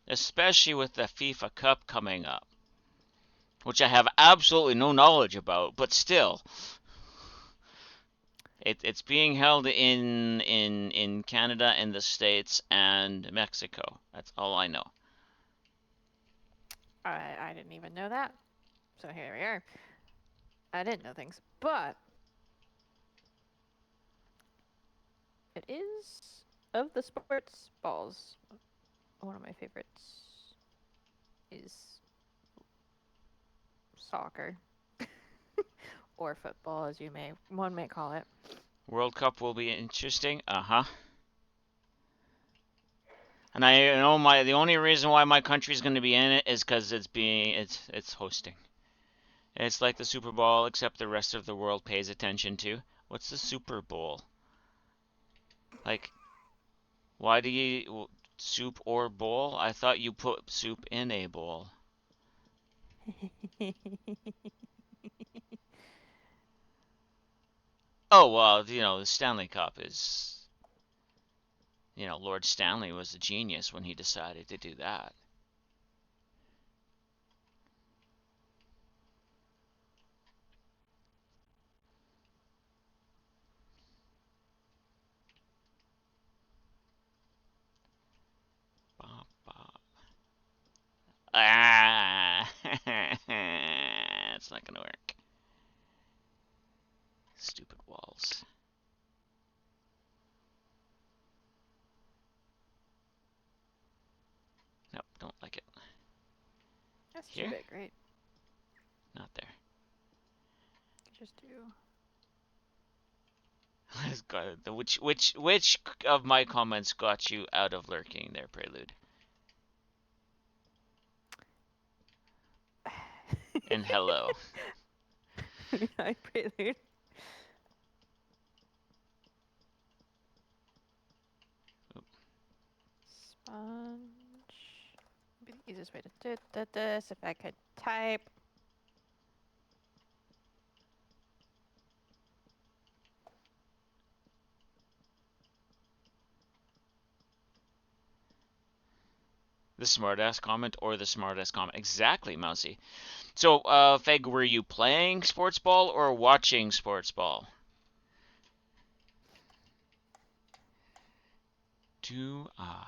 Especially with the FIFA Cup coming up, which I have absolutely no knowledge about, but still, it's being held in Canada and the States and Mexico. That's all I know. I didn't even know that. So here we are. I didn't know things, but it is of the sports balls. One of my favorites is soccer or football, as one may call it. World Cup will be interesting. Uh-huh. And I know the only reason why my country's going to be in it is because it's hosting. It's like the Super Bowl, except the rest of the world pays attention to. What's the Super Bowl? Like, why do you soup or bowl? I thought you put soup in a bowl. Oh, well, the Stanley Cup is, Lord Stanley was a genius when he decided to do that. Ba, ba. Ah, it's not gonna work. Stupid walls. Nope, don't like it. That's too Here? big, right? Not there. Just do. Which of my comments got you out of lurking there, Prelude? And hello. Hi, Prelude. Sponge. Be the easiest way to do this if I could type. The smartass comment or the smartass comment? Exactly, Mousy. So, Feg, were you playing sports ball or watching sports ball? Do I?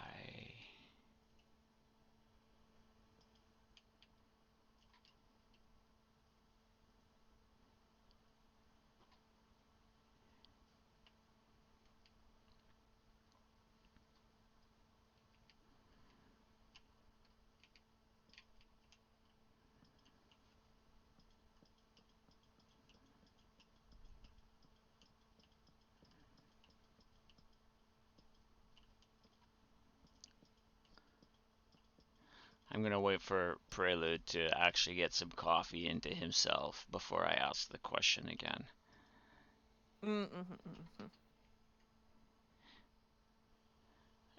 I'm gonna wait for Prelude to actually get some coffee into himself before I ask the question again.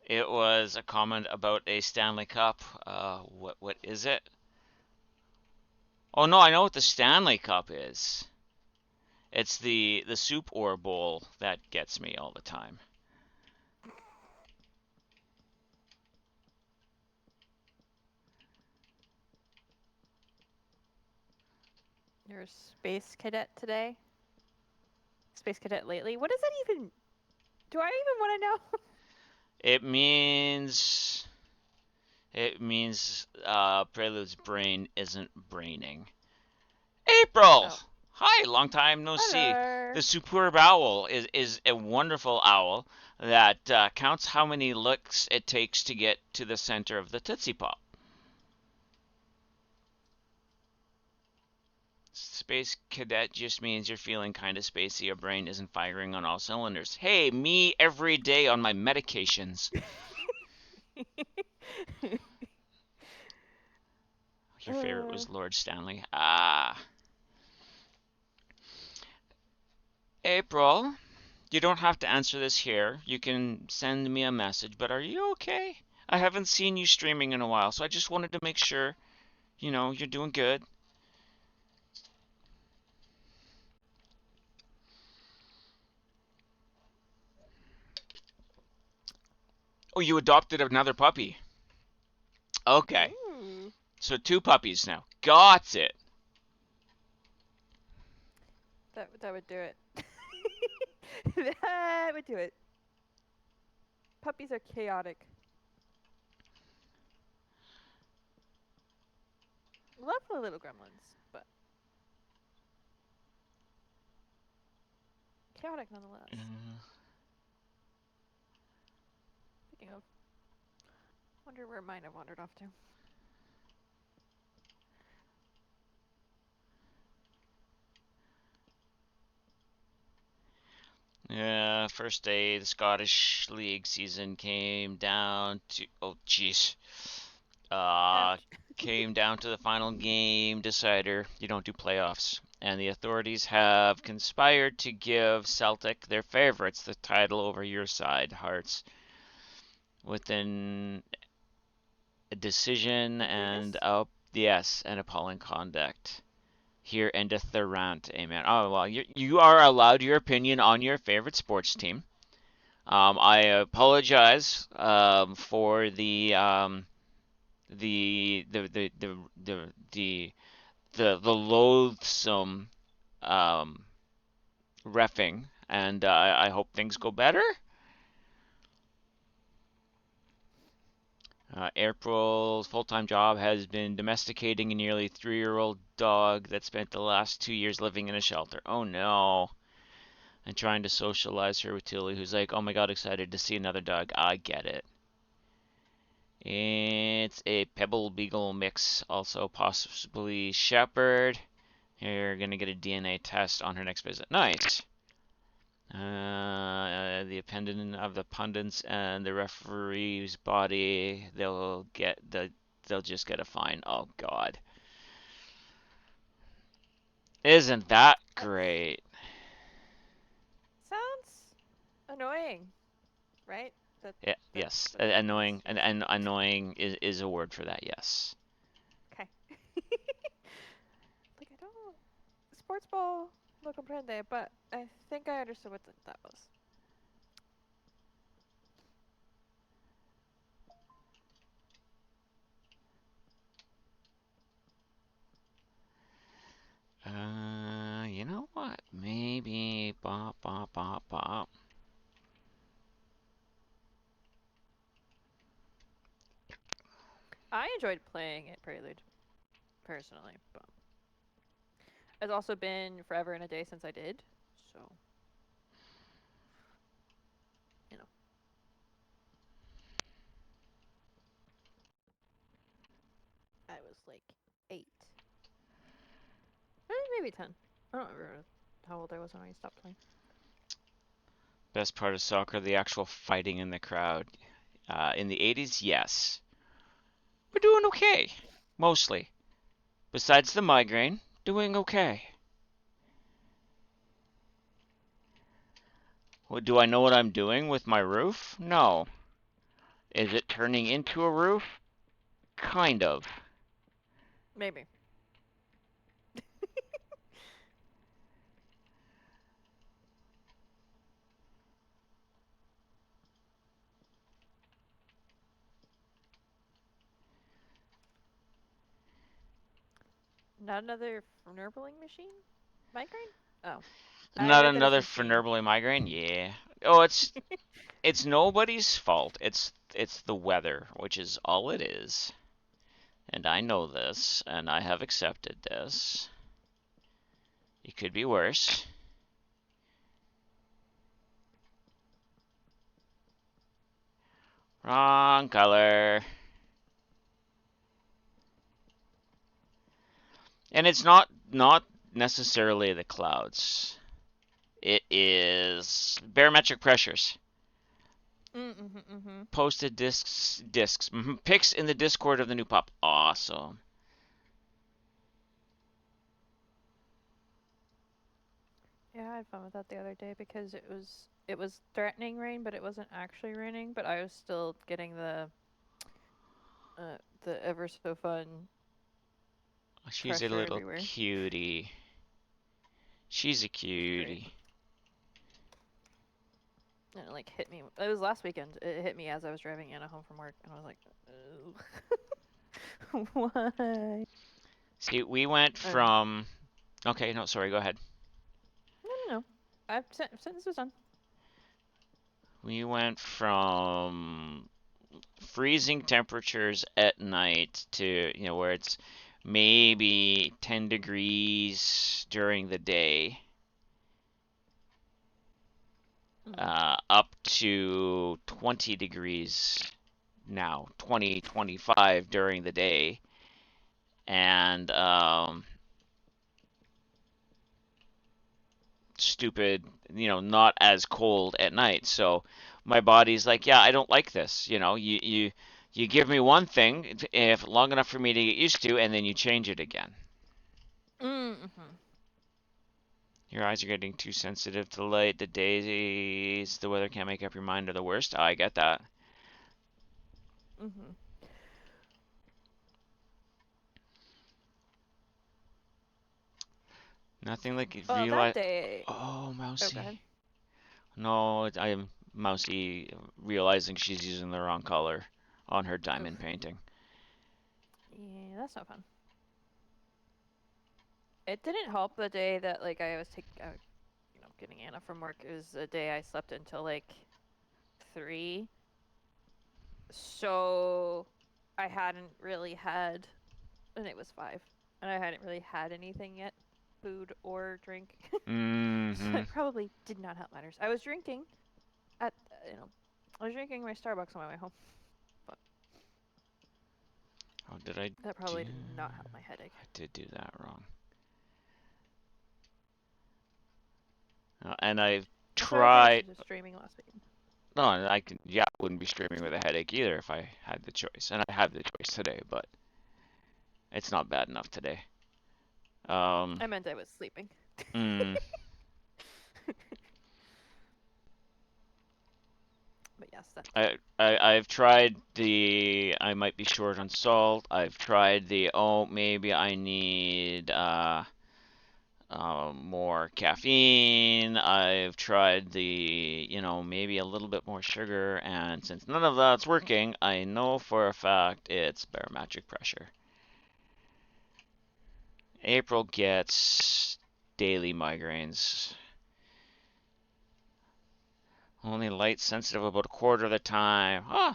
It was a comment about a Stanley Cup. What is it? Oh no, I know what the Stanley Cup is. It's the soup or bowl that gets me all the time. You're a space cadet today? Space cadet lately? What does that even... Do I even want to know? It means Prelude's brain isn't braining. April! Oh. Hi, long time no see. Hello. The superb owl is a wonderful owl that counts how many licks it takes to get to the center of the Tootsie Pop. Space cadet just means you're feeling kind of spacey. Your brain isn't firing on all cylinders. Hey, me every day on my medications. Your favorite was Lord Stanley. Ah. April, you don't have to answer this here. You can send me a message, but are you okay? I haven't seen you streaming in a while, so I just wanted to make sure, you're doing good. Oh, you adopted another puppy. Okay. Ooh. So 2 puppies now. Got it. That would do it. That would do it. Puppies are chaotic. Lovely little gremlins, but chaotic nonetheless. Speaking of, wonder where mine have wandered off to. Yeah, first day the Scottish League season came down to oh jeez. Uh Ouch. came down to the final game decider. You don't do playoffs. And the authorities have conspired to give Celtic, their favorites, the title over your side, Hearts, within a decision and Egregious. yes, and appalling conduct. Here endeth the rant. Amen. Oh well, you are allowed your opinion on your favorite sports team. I apologize for the the loathsome um, refing, and I hope things go better. April's full-time job has been domesticating a nearly 3-year-old dog that spent the last 2 years living in a shelter. Oh no. And trying to socialize her with Tilly, who's like, oh my god, excited to see another dog. I get it. It's a Pebble Beagle mix, also possibly Shepherd. You're gonna get a DNA test on her next visit. Nice. The opinion of the pundits and the referee's body, they'll just get a fine. Oh God, isn't that great? Sounds annoying, right? Yeah, That's yes, what it means. annoying, and annoying is a word for that. Yes. Okay. Like I don't sports ball no comprende, but I think I understood what that was. You know what? Maybe bop bop bop bop. I enjoyed playing it Prelude personally, but it's also been forever and a day since I did, so you know I was like 8, maybe 10. I don't remember how old I was when I stopped playing. Best part of soccer, the actual fighting in the crowd. In the 80s, yes. We're doing okay. Mostly. Besides the migraine, doing okay. What, do I know what I'm doing with my roof? No. Is it turning into a roof? Kind of. Maybe. Not another Fernrbling machine? Migraine? Oh, I Not read that it's another machine. Fernrbling migraine? Yeah. Oh, it's nobody's fault. It's the weather, which is all it is. And I know this, and I have accepted this. It could be worse. Wrong color. And it's not necessarily the clouds. It is barometric pressures. Mm-hmm. Posted discs. Pics in the Discord of the new pop. Awesome. Yeah, I had fun with that the other day because it was threatening rain, but it wasn't actually raining. But I was still getting the ever so fun She's a pressure little everywhere. cutie. She's a It was great. cutie. And it like hit me. It was last weekend. It hit me as I was driving Anna home from work, and I was like, oh. Why? See, we went And from. Okay, no, sorry, go ahead. no. I've since this was done. We went from freezing temperatures at night to, where it's maybe 10 degrees during the day, up to 20 degrees now, 20, 25 during the day, and stupid, not as cold at night. So my body's like, yeah, I don't like this. You give me one thing if long enough for me to get used to, and then you change it again. Mm-hmm. Your eyes are getting too sensitive to light. The days, the weather can't make up your mind are the worst. I get that. Mm-hmm. Nothing like Well, that realize. day. Oh, Oh, go Mousy. ahead. No, I am Mousy realizing she's using the wrong color on her diamond Oof. painting. Yeah, that's not fun. It didn't help the day that like I was getting Anna from work. It was a day I slept until like 3. So I hadn't really had, and it was 5, and I hadn't really had anything yet, food or drink. So Mm-hmm. it probably did not help matters. I was drinking at, I was drinking my Starbucks on my way home, but Oh, did I that do? probably did not help my headache. I did do that wrong. And I've Also, I think I tried. should just streaming last weekend. No, I can. Yeah, I wouldn't be streaming with a headache either if I had the choice, and I have the choice today, but it's not bad enough today. Um. I meant I was sleeping. Mm, But yes, that too. I've tried the I might be short on salt. I've tried the maybe I need more caffeine. I've tried the maybe a little bit more sugar, and since none of that's working, I know for a fact it's barometric pressure. April gets daily migraines. Only light sensitive about a quarter of the time. Huh.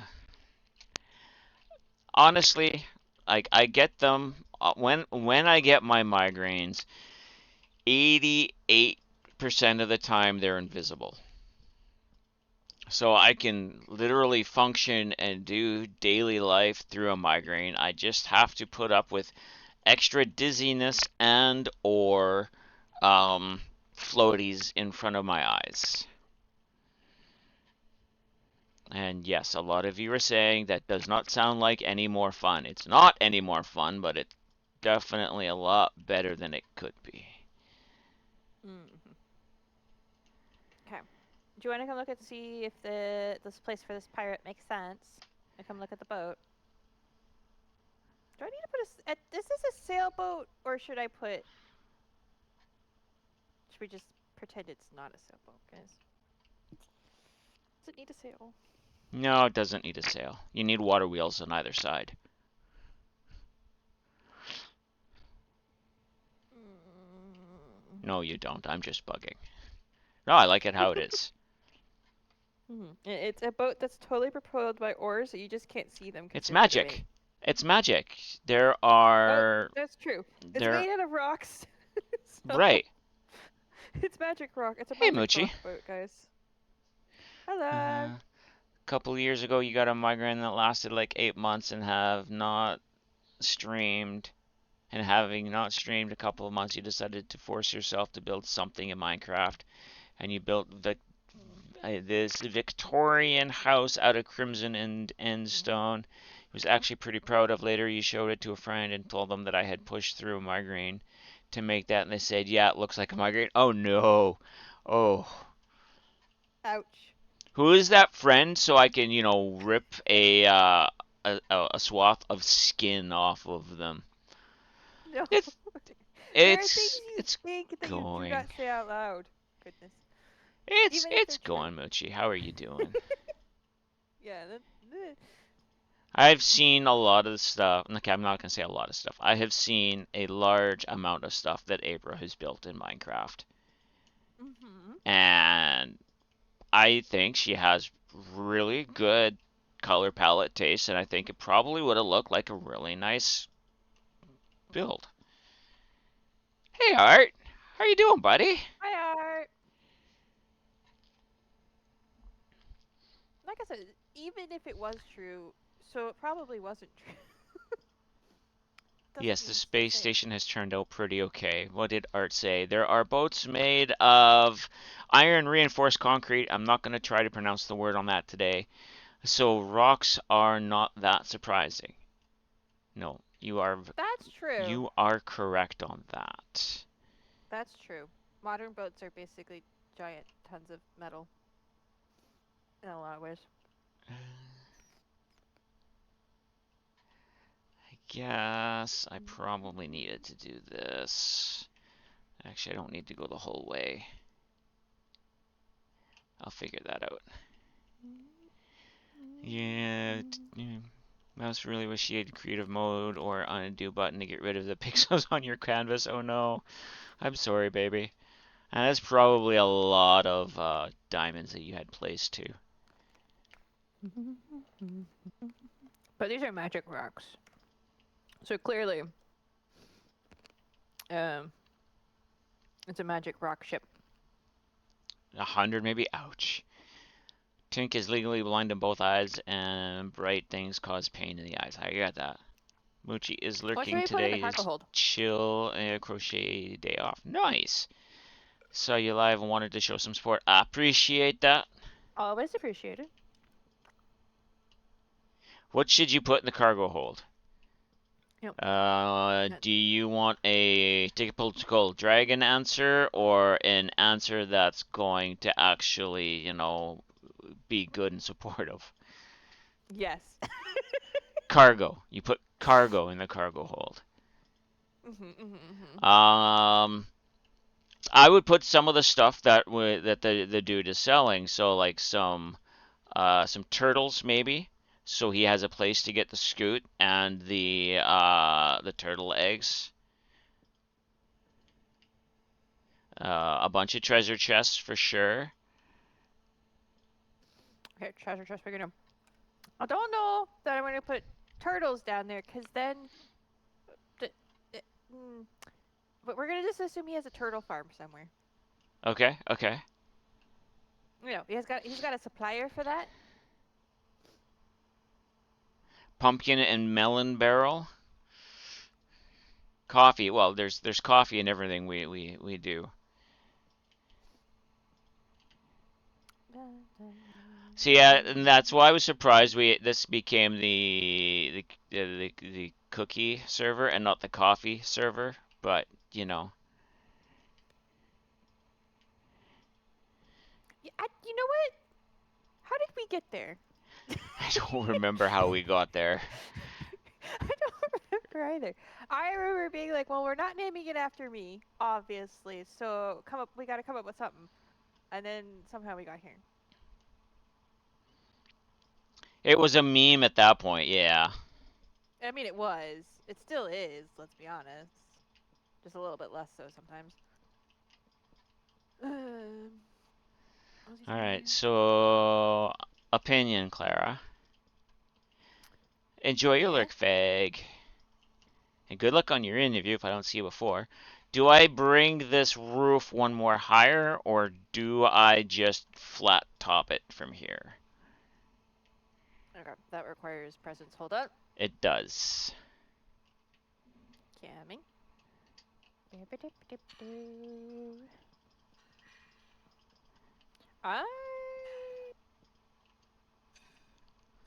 Honestly, I get them when I get my migraines, 88% of the time they're invisible. So I can literally function and do daily life through a migraine. I just have to put up with extra dizziness and or floaties in front of my eyes. And yes, a lot of you are saying that does not sound like any more fun. It's not any more fun, but it's definitely a lot better than it could be. Mm-hmm. Okay. Do you want to come look and see if this place for this pirate makes sense? And come look at the boat. Do I need to put is this a sailboat, or should I put? Should we just pretend it's not a sailboat, guys? Does it need a sail? No, it doesn't need a sail. You need water wheels on either side. Mm. No, you don't. I'm just bugging. No, I like it how it is. It's a boat that's totally propelled by oars, so you just can't see them because It's they're too big. magic. It's magic. There Oh, are that's true. It's there made out of rocks, so right. it's magic rock. It's a Hey magic Moochie. rock boat, guys. Hello. A couple years ago you got a migraine that lasted like 8 months and have not streamed. And having not streamed a couple of months, you decided to force yourself to build something in Minecraft, and you built this Victorian house out of crimson and endstone. I was actually pretty proud of. Later, you showed it to a friend and told them that I had pushed through a migraine to make that, and they said, "Yeah, it looks like a migraine." Oh no! Oh, Ouch. who is that friend? So I can, rip a swath of skin off of them. No. It's There are things it's you it's think that you do going. not say out loud. Goodness. It's Even if they're it's true. going, Moochie. How are you doing? Yeah. I've seen a lot of stuff. Okay, I'm not gonna say a lot of stuff. I have seen a large amount of stuff that Abra has built in Minecraft, Mm-hmm. and I think she has really good color palette taste, and I think it probably would have looked like a really nice build. Hey, Art, how you doing, buddy? Hi, Art. Like I said, even if it was true, so it probably wasn't true. Doesn't Yes, the mean it's the space same. station has turned out pretty okay. What did Art say? There are boats made of iron reinforced concrete. I'm not going to try to pronounce the word on that today. So rocks are not that surprising. No, That's true. you are correct on that. That's true. Modern boats are basically giant tons of metal in a lot of ways. I guess I probably needed to do this. Actually, I don't need to go the whole way. I'll figure that out. Yeah, mouse really wish you had creative mode or undo button to get rid of the pixels on your canvas. Oh no, I'm sorry, baby. And that's probably a lot of diamonds that you had placed too. But these are magic rocks. So clearly, um, it's a magic rock ship. 100 maybe? Ouch. Tink is legally blind in both eyes, and bright things cause pain in the eyes. I got that. Moochie is What should lurking we put in the today. cargo Is hold? chill crochet day off. Nice. Saw you live and wanted to show some support. I appreciate that. Always appreciated. What should you put in the cargo hold? Yep. Do you want a typical dragon answer or an answer that's going to actually, be good and supportive? Yes. Cargo. You put cargo in the cargo hold. Um, I would put some of the stuff that the dude is selling. So like some turtles maybe. So he has a place to get the scoot and the turtle eggs. A bunch of treasure chests for sure. Okay, treasure chest figured out. I don't know that I'm going to put turtles down there, because then. The, uh, mm, but we're going to just assume he has a turtle farm somewhere. Okay, okay. He's got a supplier for that. Pumpkin and melon barrel. Coffee. Well, there's coffee in everything we do. So yeah, and that's why I was surprised this became the cookie server and not the coffee server. But You know what? How did we get there? I don't remember how we got there. I don't remember either. I remember being like, "Well, we're not naming it after me, obviously. So we got to come up with something." And then somehow we got here. It was a meme at that point, yeah. I mean, it was. It still is. Let's be honest. Just a little bit less so sometimes. What was he All saying right, here? so opinion, Clara. Enjoy your Yeah. lurk fag. And good luck on your interview if I don't see you before. Do I bring this roof one more higher, or do I just flat top it from here? Okay, that requires presence. Hold up. It does. Coming. I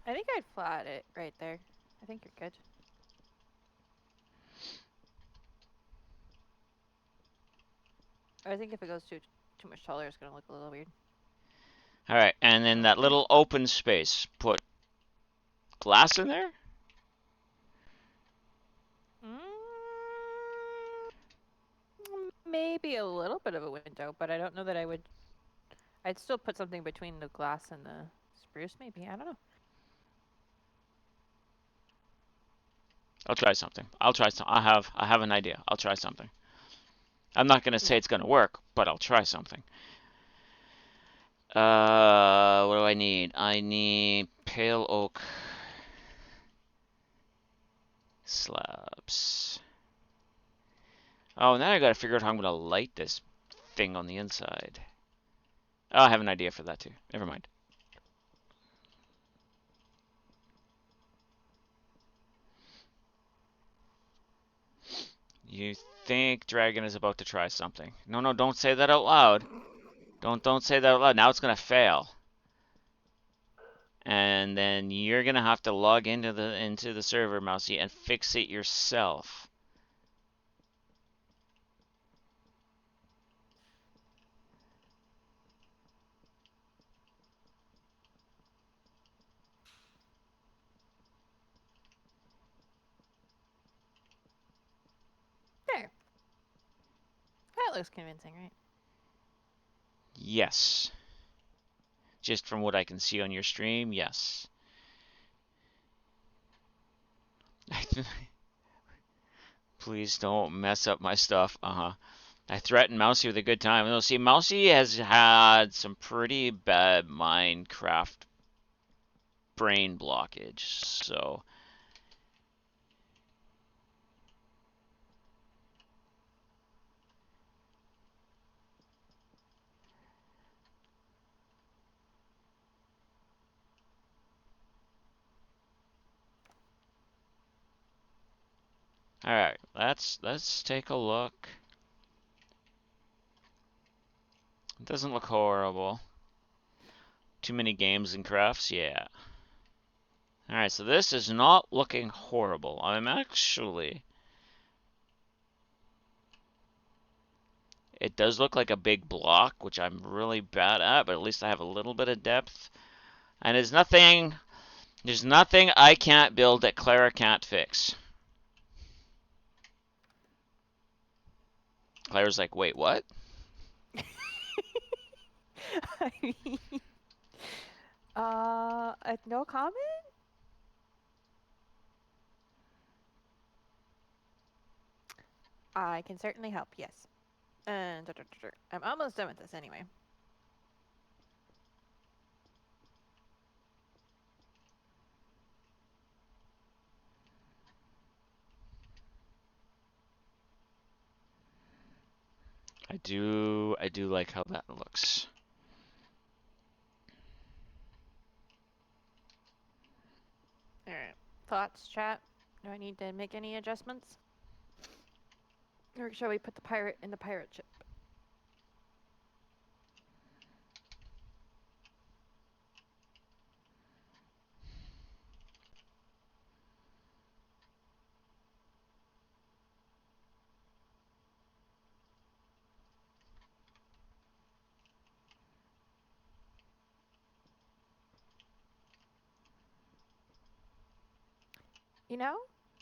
I think I'd flat it right there. I think you're good. I think if it goes too much taller, it's gonna look a little weird. All right, and then that Okay. little open space, put glass in there? Maybe a little bit of a window, but I don't know that I would. I'd still put something between the glass and the spruce, maybe. I don't know. I'll try something. I'll try some. I have an idea. I'll try something. I'm not gonna say Yeah. it's gonna work, but I'll try something. What do I need? I need pale oak slabs. Oh, now I gotta figure out how I'm gonna light this thing on the inside. Oh, I have an idea for that too. Never mind. You think Dragon is about to try something? No, no, don't say that out loud. Don't say that out loud. Now it's gonna fail. And then you're gonna have to log into the server, Mousy, and fix it yourself. There. That looks convincing, right? Yes. Just from what I can see on your stream, yes. Please don't mess up my stuff. I threatened Mousy with a good time. No, see, Mousy has had some pretty bad Minecraft brain blockage, so. Alright, let's take a look. It doesn't look horrible. Too many games and crafts? Yeah. Alright, so this is not looking horrible. I'm actually... It does look like a big block, which I'm really bad at, but at least I have a little bit of depth. And there's nothing I can't build that Clara can't fix. Clara's like, wait, what? I mean, no comment? I can certainly help, yes. And I'm almost done with this anyway. I do like how that looks. Alright. Thoughts, chat? Do I need to make any adjustments? Or shall we put the pirate in the pirate ship? You know,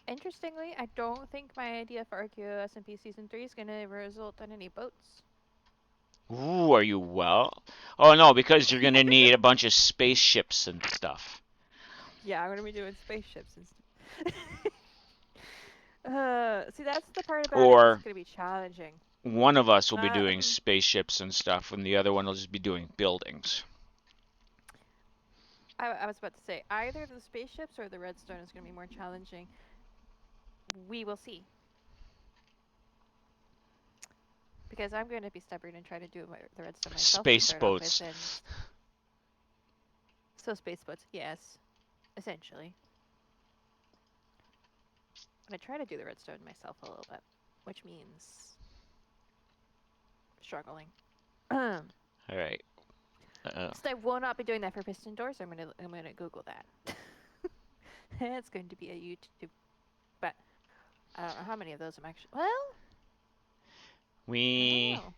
interestingly, I don't think my idea for Archaeo SMP Season 3 is going to result in any boats. Ooh, are you well? Oh no, because you're gonna need a bunch of spaceships and stuff. Yeah, I'm going to be doing spaceships and stuff. See, that's the part about it that's Or going to be challenging. one of us will be Uh, doing spaceships and stuff, and the other one will just be doing buildings. I was about to say, either the spaceships or the redstone is going to be more challenging. We will see. Because I'm going to be stubborn and try to do the redstone myself to Space start boats. off with. And so space boats, yes. Essentially. And I try to do the redstone myself a little bit. Which means... struggling. Alright. So I will not be doing that for piston doors. I'm gonna Google that. It's going to be a YouTube, but I don't know how many of those I'm actually. Well, I We don't know.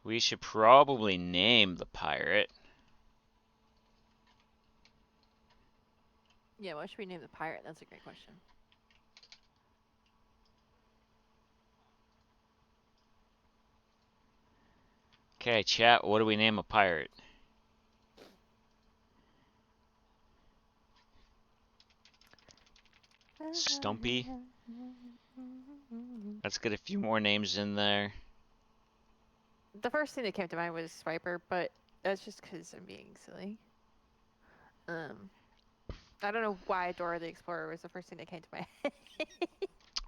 we should probably name the pirate. Yeah, what should we name the pirate? That's a great question. Okay, chat. What do we name a pirate? Stumpy. Let's get a few more names in there. The first thing that came to mind was Swiper, but that's just because I'm being silly. I don't know why Dora the Explorer was the first thing that came to my head.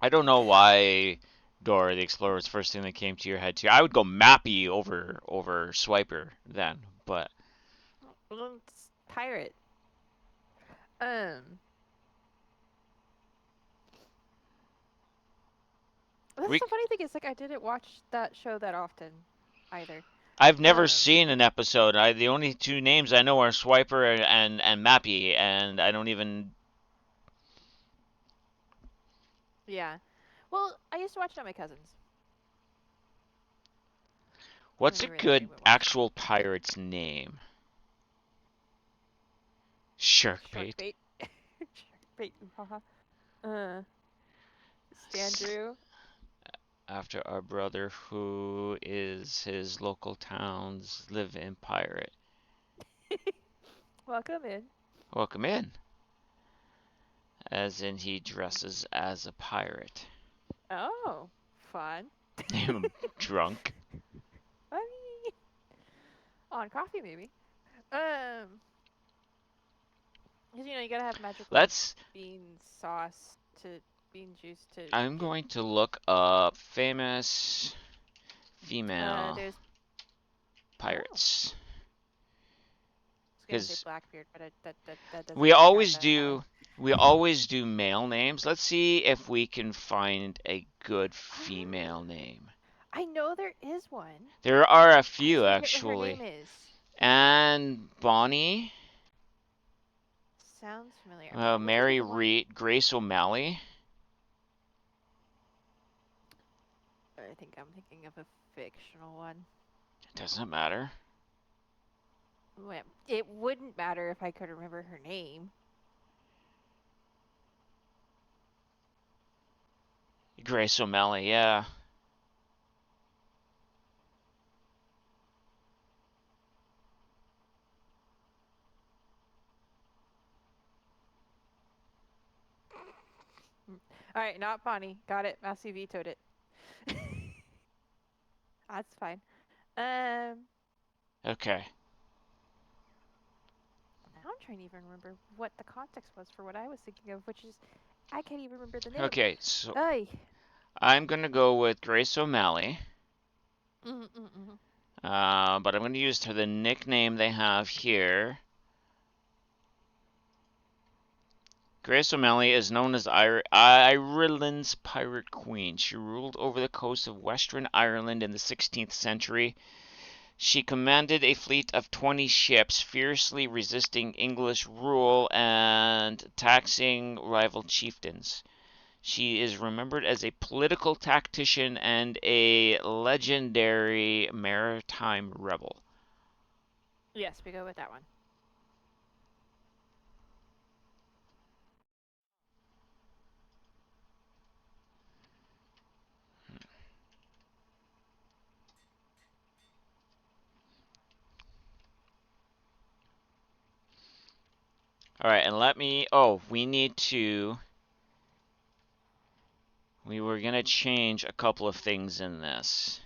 I don't know why Dora the Explorer was the first thing that came to your head too. I would go Mappy over Swiper then, but Well, it's pirate. That's we the funny thing is, like, I didn't watch that show that often, either. I've never seen an episode. The only two names I know are Swiper and Mappy, and I don't even. Yeah. Well, I used to watch it on my cousins. What's a We really good would watch actual pirate's name? Sharkbait. Sharkbait. Sharkbait. Haha. Standrew. After our brother, who is his local town's live-in pirate. Welcome in. Welcome in. As in, he dresses as a pirate. Oh, fun. Name him Drunk. Funny. On coffee, maybe. Because, you gotta have magical bean sauce to bean juice to. I'm going to look up famous female There's pirates. I was gonna say Blackbeard, but that doesn't. We always do male names. Let's see if we can find a good female name. I know there is one. There are a few I actually. What her name is. And Bonnie. Sounds familiar. Mary Reed, Grace O'Malley. I think I'm thinking of a fictional one. It doesn't matter. Well, it wouldn't matter if I could remember her name. Grace O'Malley, yeah. All right, not Bonnie. Got it. Massey vetoed it. That's fine. Okay. Now I'm trying to even remember what the context was for what I was thinking of, which is I can't even remember the name. Okay, so Oy. I'm gonna go with Grace O'Malley. Mm-mm-mm. But I'm gonna use the nickname they have here. Grace O'Malley is known as Ireland's Pirate Queen. She ruled over the coast of Western Ireland in the 16th century. She commanded a fleet of 20 ships, fiercely resisting English rule and taxing rival chieftains. She is remembered as a political tactician and a legendary maritime rebel. Yes, we go with that one. All right, and we were going to change a couple of things in this.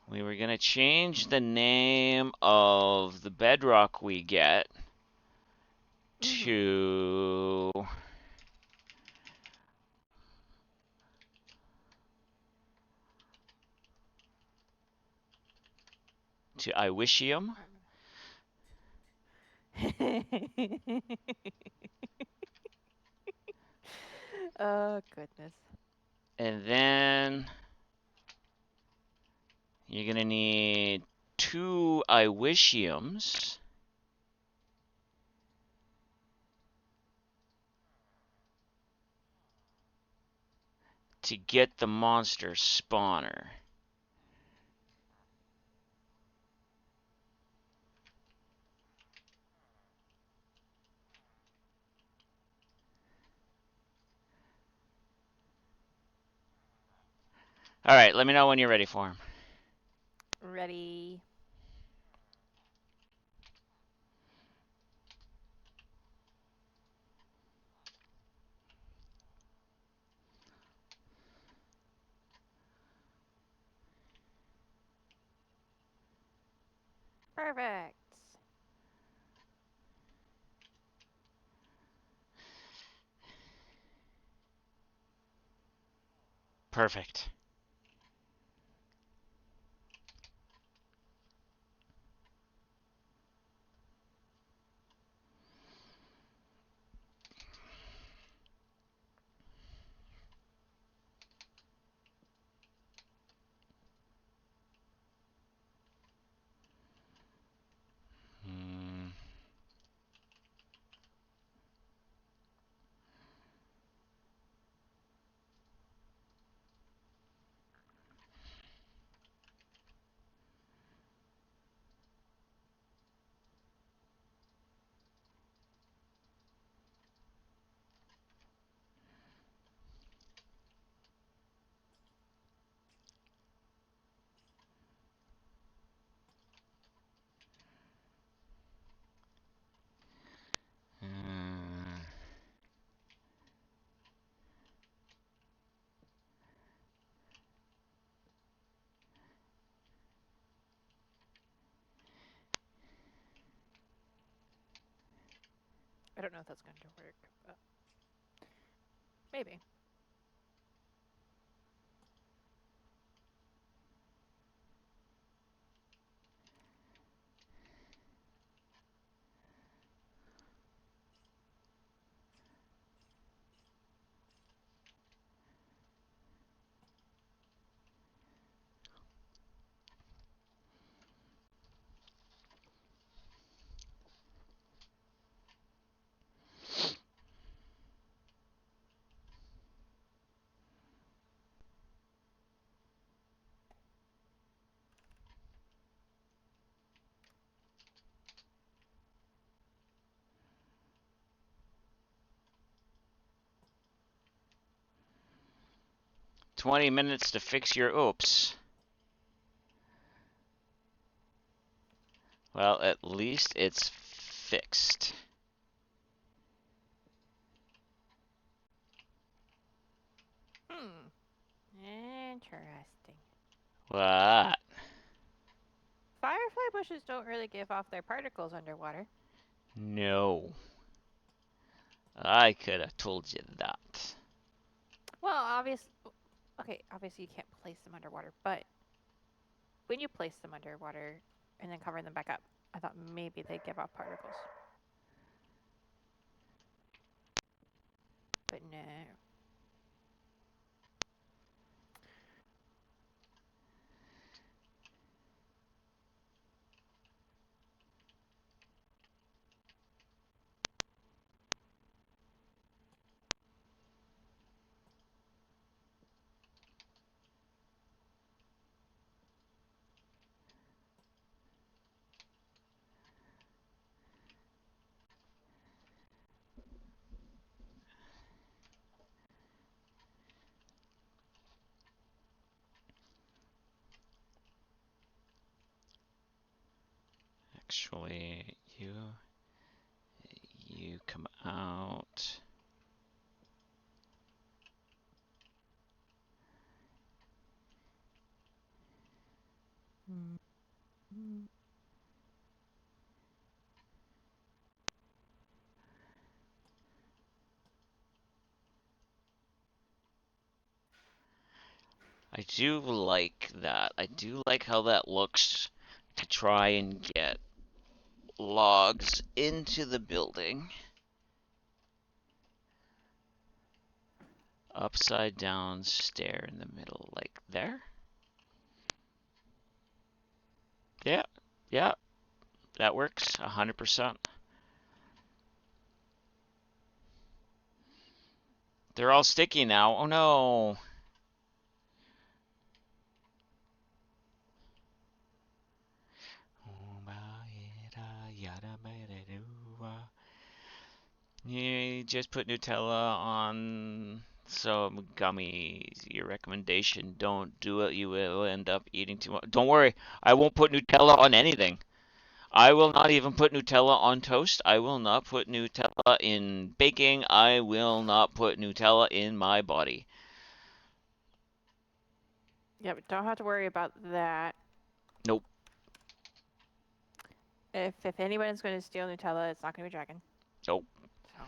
We were going to change the name of the bedrock we get to Iwishium. Oh, goodness. And then you're going to need 2 Iwishiums. To get the monster spawner. All right, let me know when you're ready for him. Ready. Perfect. Perfect. Mm, mm. I don't know if that's going to work, but maybe. "20 minutes to fix your oops." Well, at least it's fixed. Hmm. Interesting. What? Firefly bushes don't really give off their particles underwater. No. I could have told you that. Well, obviously you can't place them underwater, but when you place them underwater and then cover them back up, I thought maybe they give off particles. But no. Actually, you come out. Mm-hmm. I do like that. I do like how that looks to try and get logs into the building. Upside down stair in the middle, like there. Yeah, yeah, that works 100%. They're all sticky now. Oh no. You just put Nutella on So, gummies, your recommendation, don't do it. You will end up eating too much. Don't worry, I won't put Nutella on anything. I will not even put Nutella on toast. I will not put Nutella in baking. I will not put Nutella in my body. Yeah, but don't have to worry about that. Nope. If anyone's going to steal Nutella, it's not going to be Dragon. Nope. So.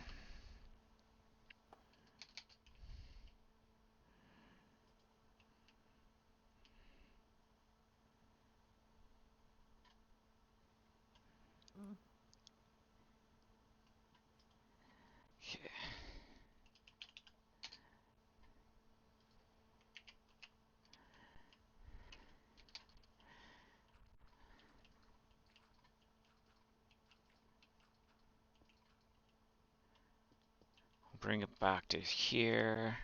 Bring it back to here.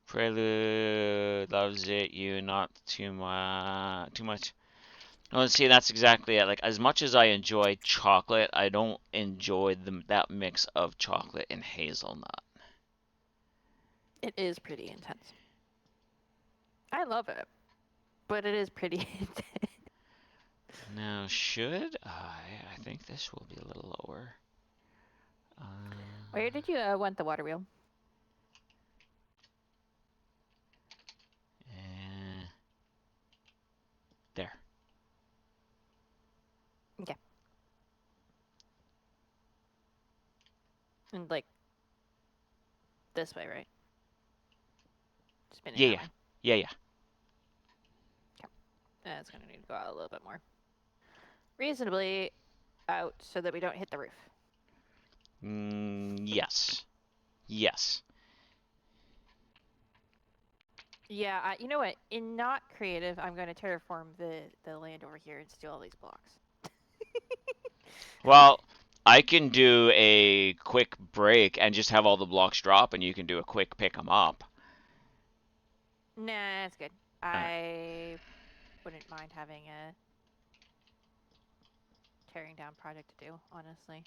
Prelude loves it. You not too much. Too much. Oh, see, that's exactly it. Like, as much as I enjoy chocolate, I don't enjoy that mix of chocolate and hazelnut. It is pretty intense. I love it, but it is pretty intense. Now, should I think this will be a little lower. Where did you want the water wheel? There. Okay. And like this way, right? Spin it Yeah, that yeah. way. Yeah, yeah. It's going to need to go out a little bit more. Reasonably out so that we don't hit the roof. Yes. Yes. Yeah, you know what? In not creative, I'm going to terraform the land over here and steal all these blocks. Well, I can do a quick break and just have all the blocks drop, and you can do a quick pick them up. Nah, that's good. All right. I wouldn't mind having a tearing down project to do, honestly.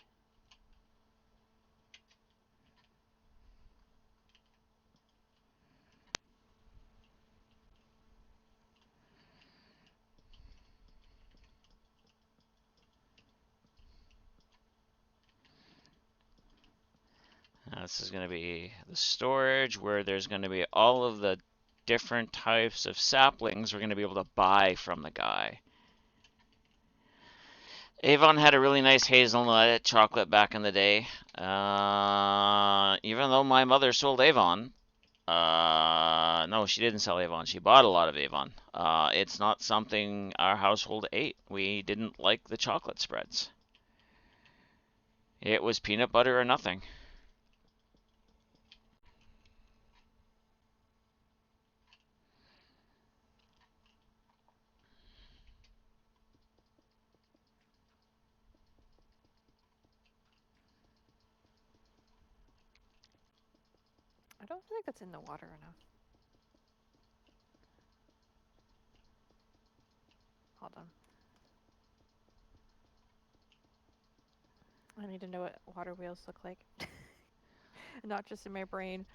This is going to be the storage where there's going to be all of the different types of saplings we're going to be able to buy from the guy. Avon had a really nice hazelnut chocolate back in the day. Even though my mother sold Avon, no, she didn't sell Avon. She bought a lot of Avon. It's not something our household ate. We didn't like the chocolate spreads. It was peanut butter or nothing. I don't feel like it's in the water enough. Hold on. I need to know what water wheels look like. Not just in my brain.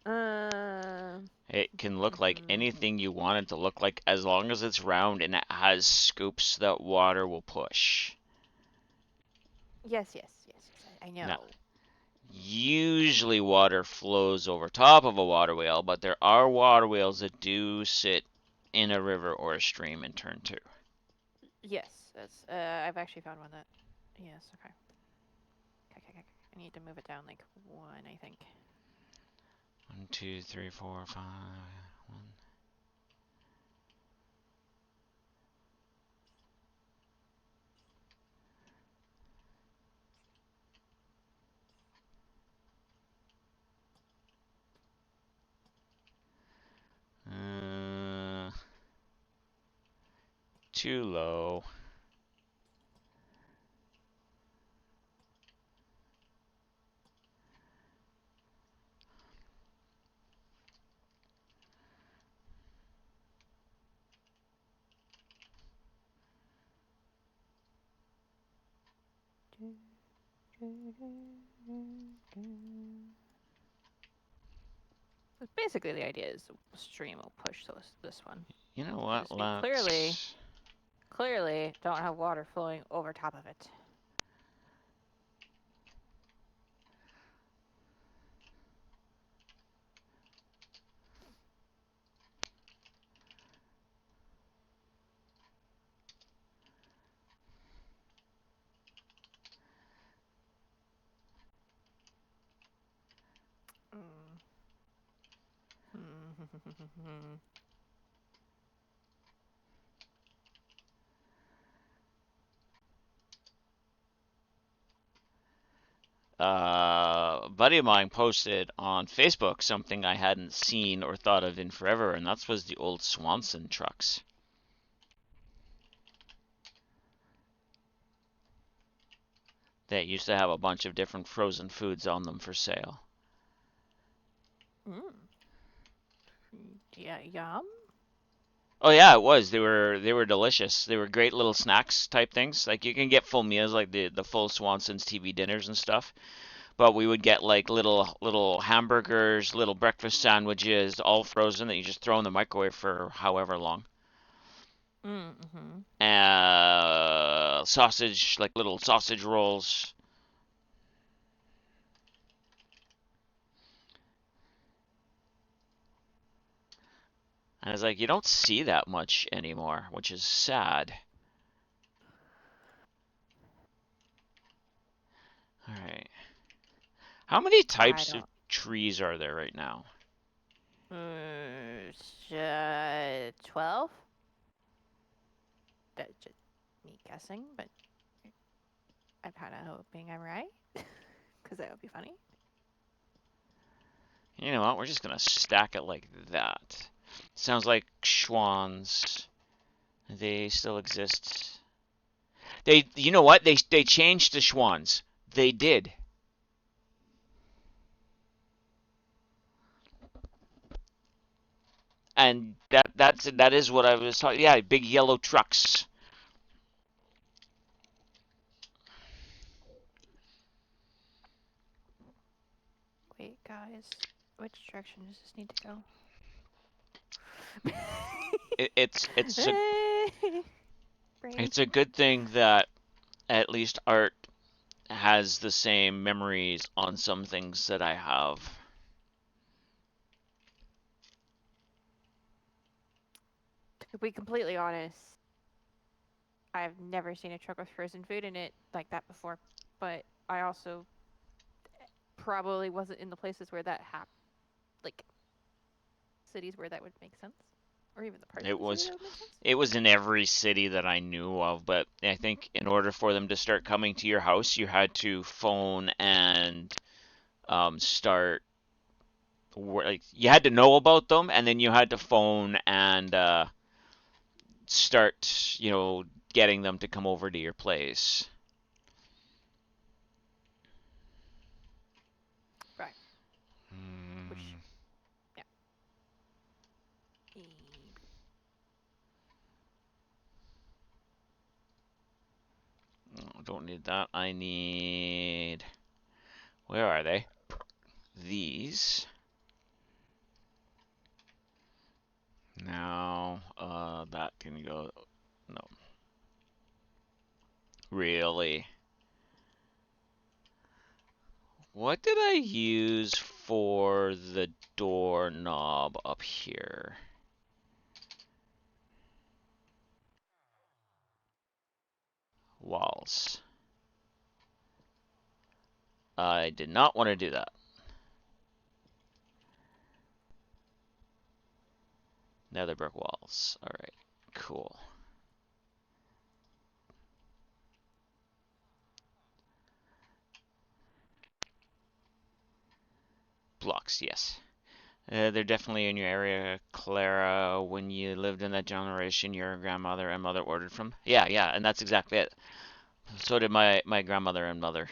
It can look like anything you want it to look like as long as it's round and it has scoops that water will push. Yes. I know. Now, usually water flows over top of a water wheel, but there are water wheels that do sit in a river or a stream and turn too. Yes, that's. I've actually found one that. Yes. Okay. Okay. I need to move it down like one, I think. 1, 2, 3, 4, 5. 1. too low. So basically, the idea is the stream will push this one. You know what? We clearly Let's. don't have water flowing over top of it. A buddy of mine posted on Facebook something I hadn't seen or thought of in forever, and that was the old Swanson trucks. That used to have a bunch of different frozen foods on them for sale. Yeah, yum. Oh yeah, it was. They were delicious. They were great little snacks type things. Like you can get full meals like the full Swanson's TV dinners and stuff. But we would get like little hamburgers, little breakfast sandwiches, all frozen that you just throw in the microwave for however long. Sausage, like little sausage rolls. And I was like, you don't see that much anymore, which is sad. All right. How many types of trees are there right now? 12? That's just me guessing, but I'm kind of hoping I'm right, because that would be funny. You know what? We're just gonna stack it like that. Sounds like Schwans. They still exist. You know what? They changed the Schwans. They did. And that is what I was talking. Yeah, big yellow trucks. Wait, guys, which direction does this need to go? It's a good thing that at least Art has the same memories on some things that I have. To be completely honest, I've never seen a truck with frozen food in it like that before, but I also probably wasn't in the places where that happened, like cities where that would make sense, or even the parts of the city that would make sense. It was in every city that I knew of, but I think in order for them to start coming to your house, you had to phone and start. Like you had to know about them, and then you had to phone and start, getting them to come over to your place. Right. Which, yeah. Don't need that. I need. Where are they? These. Now, that can go. No. Really? What did I use for the doorknob up here? Walls. I did not want to do that. Nether brick walls. Alright, cool. Blocks, yes. They're definitely in your area, Clara. When you lived in that generation, your grandmother and mother ordered from. Yeah, yeah, and that's exactly it. So did my grandmother and mother.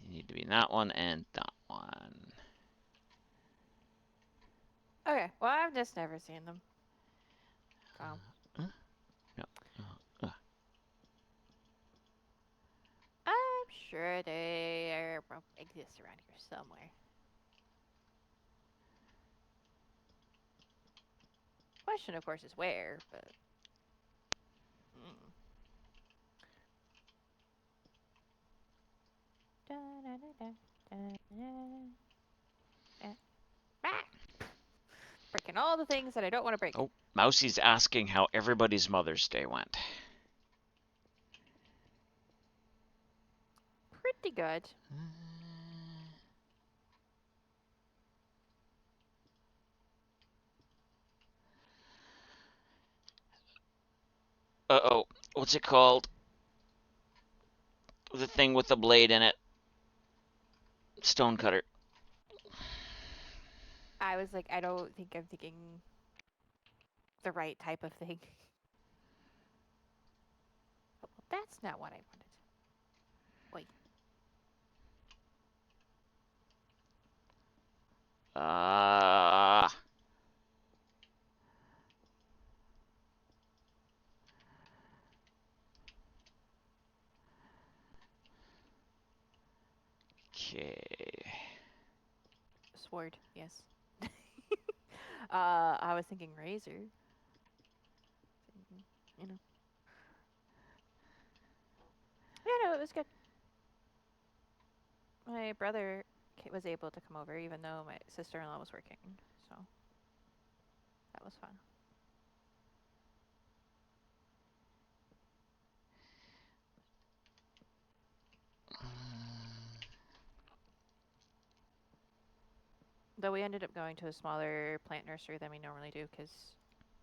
You need to be in that one and that one. Okay, well, I've just never seen them. So. No. I'm sure they exist around here somewhere. Question, of course, is where, but. Mm. Da, da, da, da, da, ah! Breaking all the things that I don't want to break. Oh, Mousie's asking how everybody's Mother's Day went. Pretty good. Uh-oh, what's it called? The thing with the blade in it. Stonecutter. I was like, I don't think I'm thinking the right type of thing. But, well, that's not what I wanted. Wait. Ah. Okay. Sword, yes. I was thinking razor. You know. Yeah, no, it was good. My brother was able to come over, even though my sister-in-law was working, so that was fun. Though we ended up going to a smaller plant nursery than we normally do because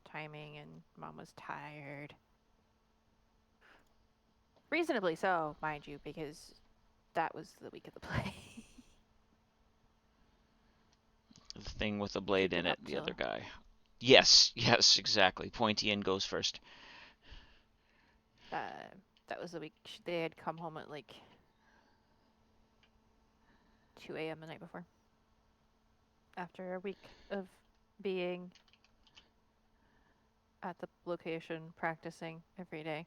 timing and mom was tired. Reasonably so, mind you, because that was the week of the play. The thing with the blade in Keeping it, up the other till guy. Yes, yes, exactly. Pointy end goes first. that was the week they had come home at like 2 a.m. the night before. After a week of being at the location practicing every day.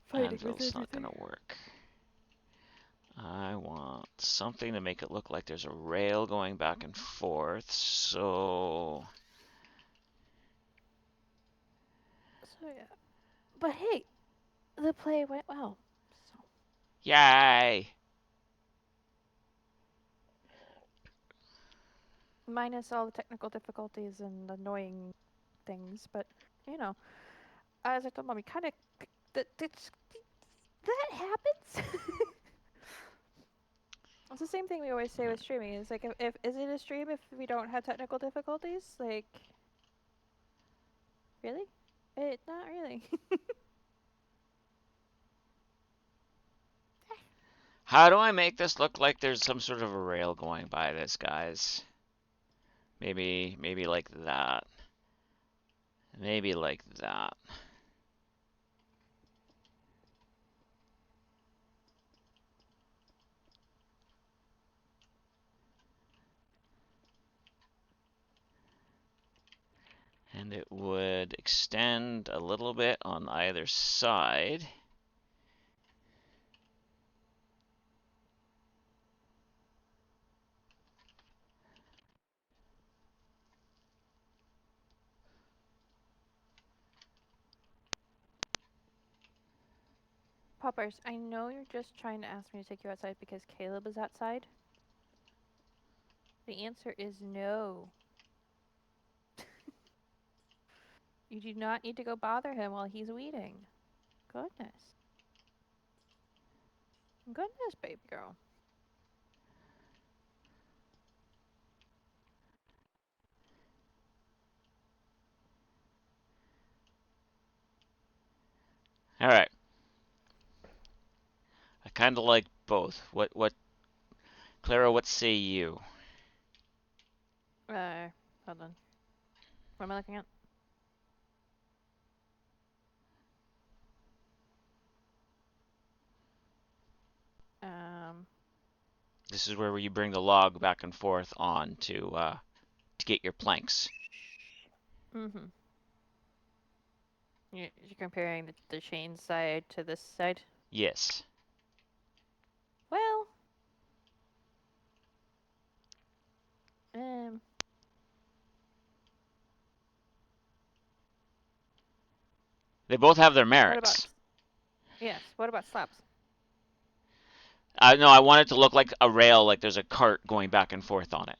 Fighting with Anvil's not everything. gonna work. I want something to make it look like there's a rail going back and forth, so... So yeah. But hey, the play went well. So Yay! minus all the technical difficulties and annoying things, but you know, as I told mommy, kind of that happens. It's the same thing we always say with streaming. It's like, if is it a stream if we don't have technical difficulties? Like, really? Not really. How do I make this look like there's some sort of a rail going by this, guys? Maybe like that. Maybe like that. And it would extend a little bit on either side. Poppers, I know you're just trying to ask me to take you outside because Caleb is outside. The answer is no. You do not need to go bother him while he's weeding. Goodness. Goodness, baby girl. All right. I kind of like both. What Clara, what say you? Hold on. What am I looking at? This is where you bring the log back and forth on to get your planks. Mm-hmm. You're comparing the chain side to this side? Yes. Well, They both have their what about... merits. Yes, what about slabs? No, I want it to look like a rail, like there's a cart going back and forth on it.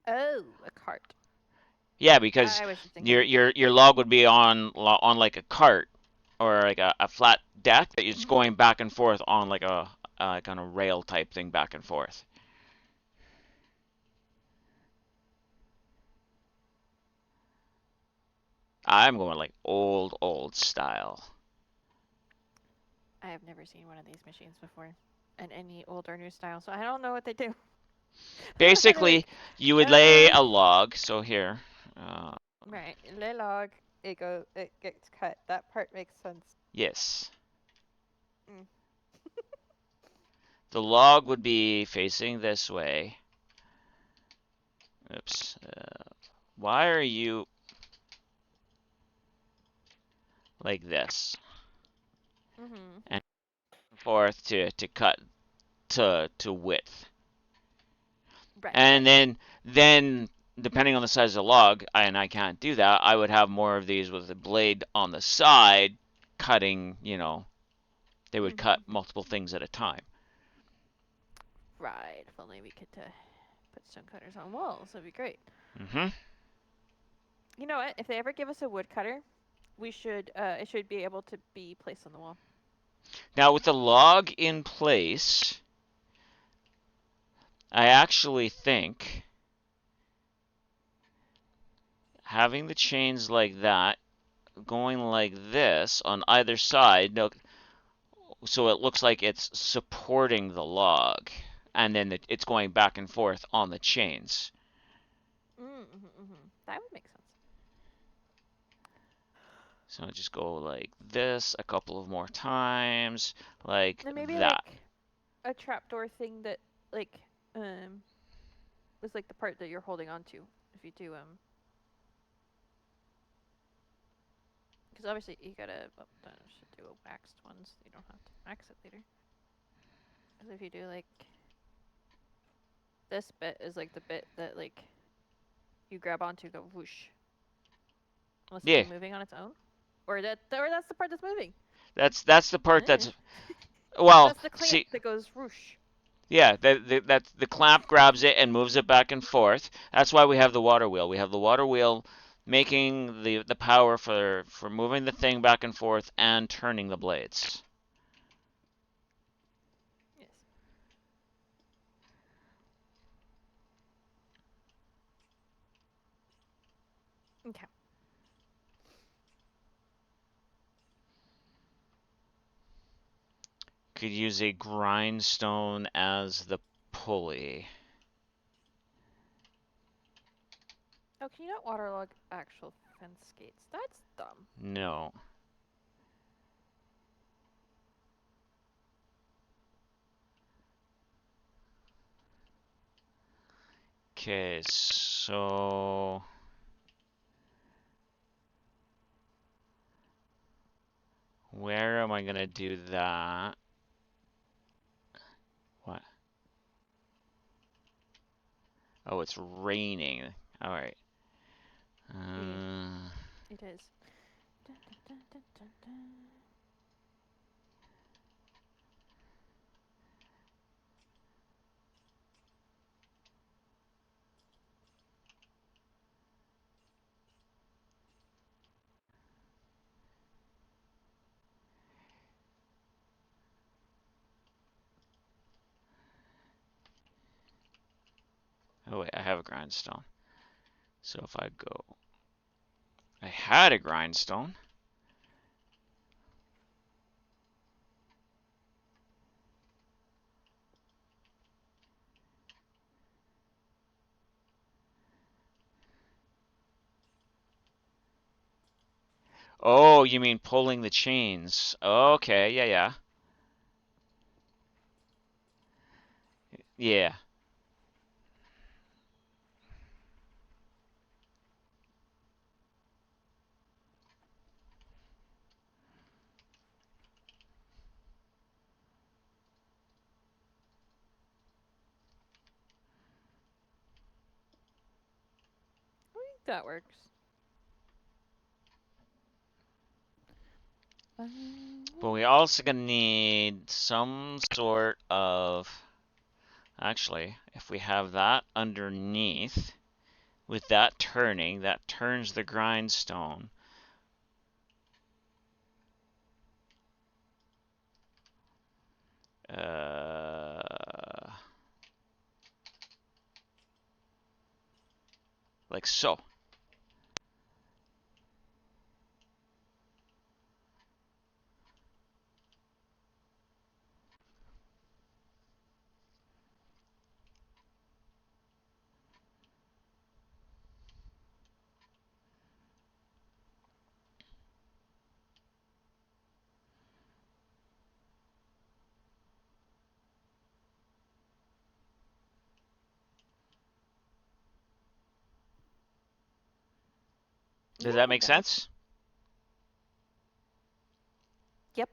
Oh, a cart. Yeah, because I was just thinking... your log would be on like a cart or like a flat deck that is going back and forth on like a kind of rail type thing back and forth. I'm going like old style. I have never seen one of these machines before, in any old or new style, so I don't know what they do. Basically, you would lay a log. So here. Right, lay log. It gets cut. That part makes sense. Yes. Mm. The log would be facing this way. Oops. Why are you like this? Mm-hmm. And forth to cut to width. Right. And then depending on the size of the log, and I can't do that, I would have more of these with the blade on the side cutting, they would cut multiple things at a time. Right. If only we could put stone cutters on walls, that'd be great. Mm-hmm. You know what? If they ever give us a wood cutter, we should it should be able to be placed on the wall. Now with the log in place, I actually think having the chains like that, going like this on either side, so it looks like it's supporting the log, and then it's going back and forth on the chains. That would make sense. So just go like this a couple of more times, like And maybe that. like a trapdoor thing that like is like the part that you're holding on to. If you do because obviously you gotta should do a waxed one so you don't have to wax it later. Because if you do like this bit is like the bit that like you grab onto, go whoosh. Unless Yeah, it's moving on its own, or that's the part that's moving. that's the part that's well. That's the clamp See, that goes whoosh. yeah, that the clamp grabs it and moves it back and forth. That's why we have the water wheel. We have the water wheel making the power for moving the thing back and forth and turning the blades. Yes. Okay. Could use a grindstone as the pulley. Oh, can you not waterlog actual fence gates? That's dumb. No. Okay, so where am I gonna do that? What? Oh, it's raining. All right. It is. Dun, dun, dun, dun, dun. Oh wait, I have a grindstone. So if I go, I had a grindstone. Oh, you mean pulling the chains. Okay, yeah, yeah. Yeah. I think that works. But we also gonna need some sort of... Actually, if we have that underneath, with that turning, that turns the grindstone. Like so. Does Yeah, that it make does. sense? Yep.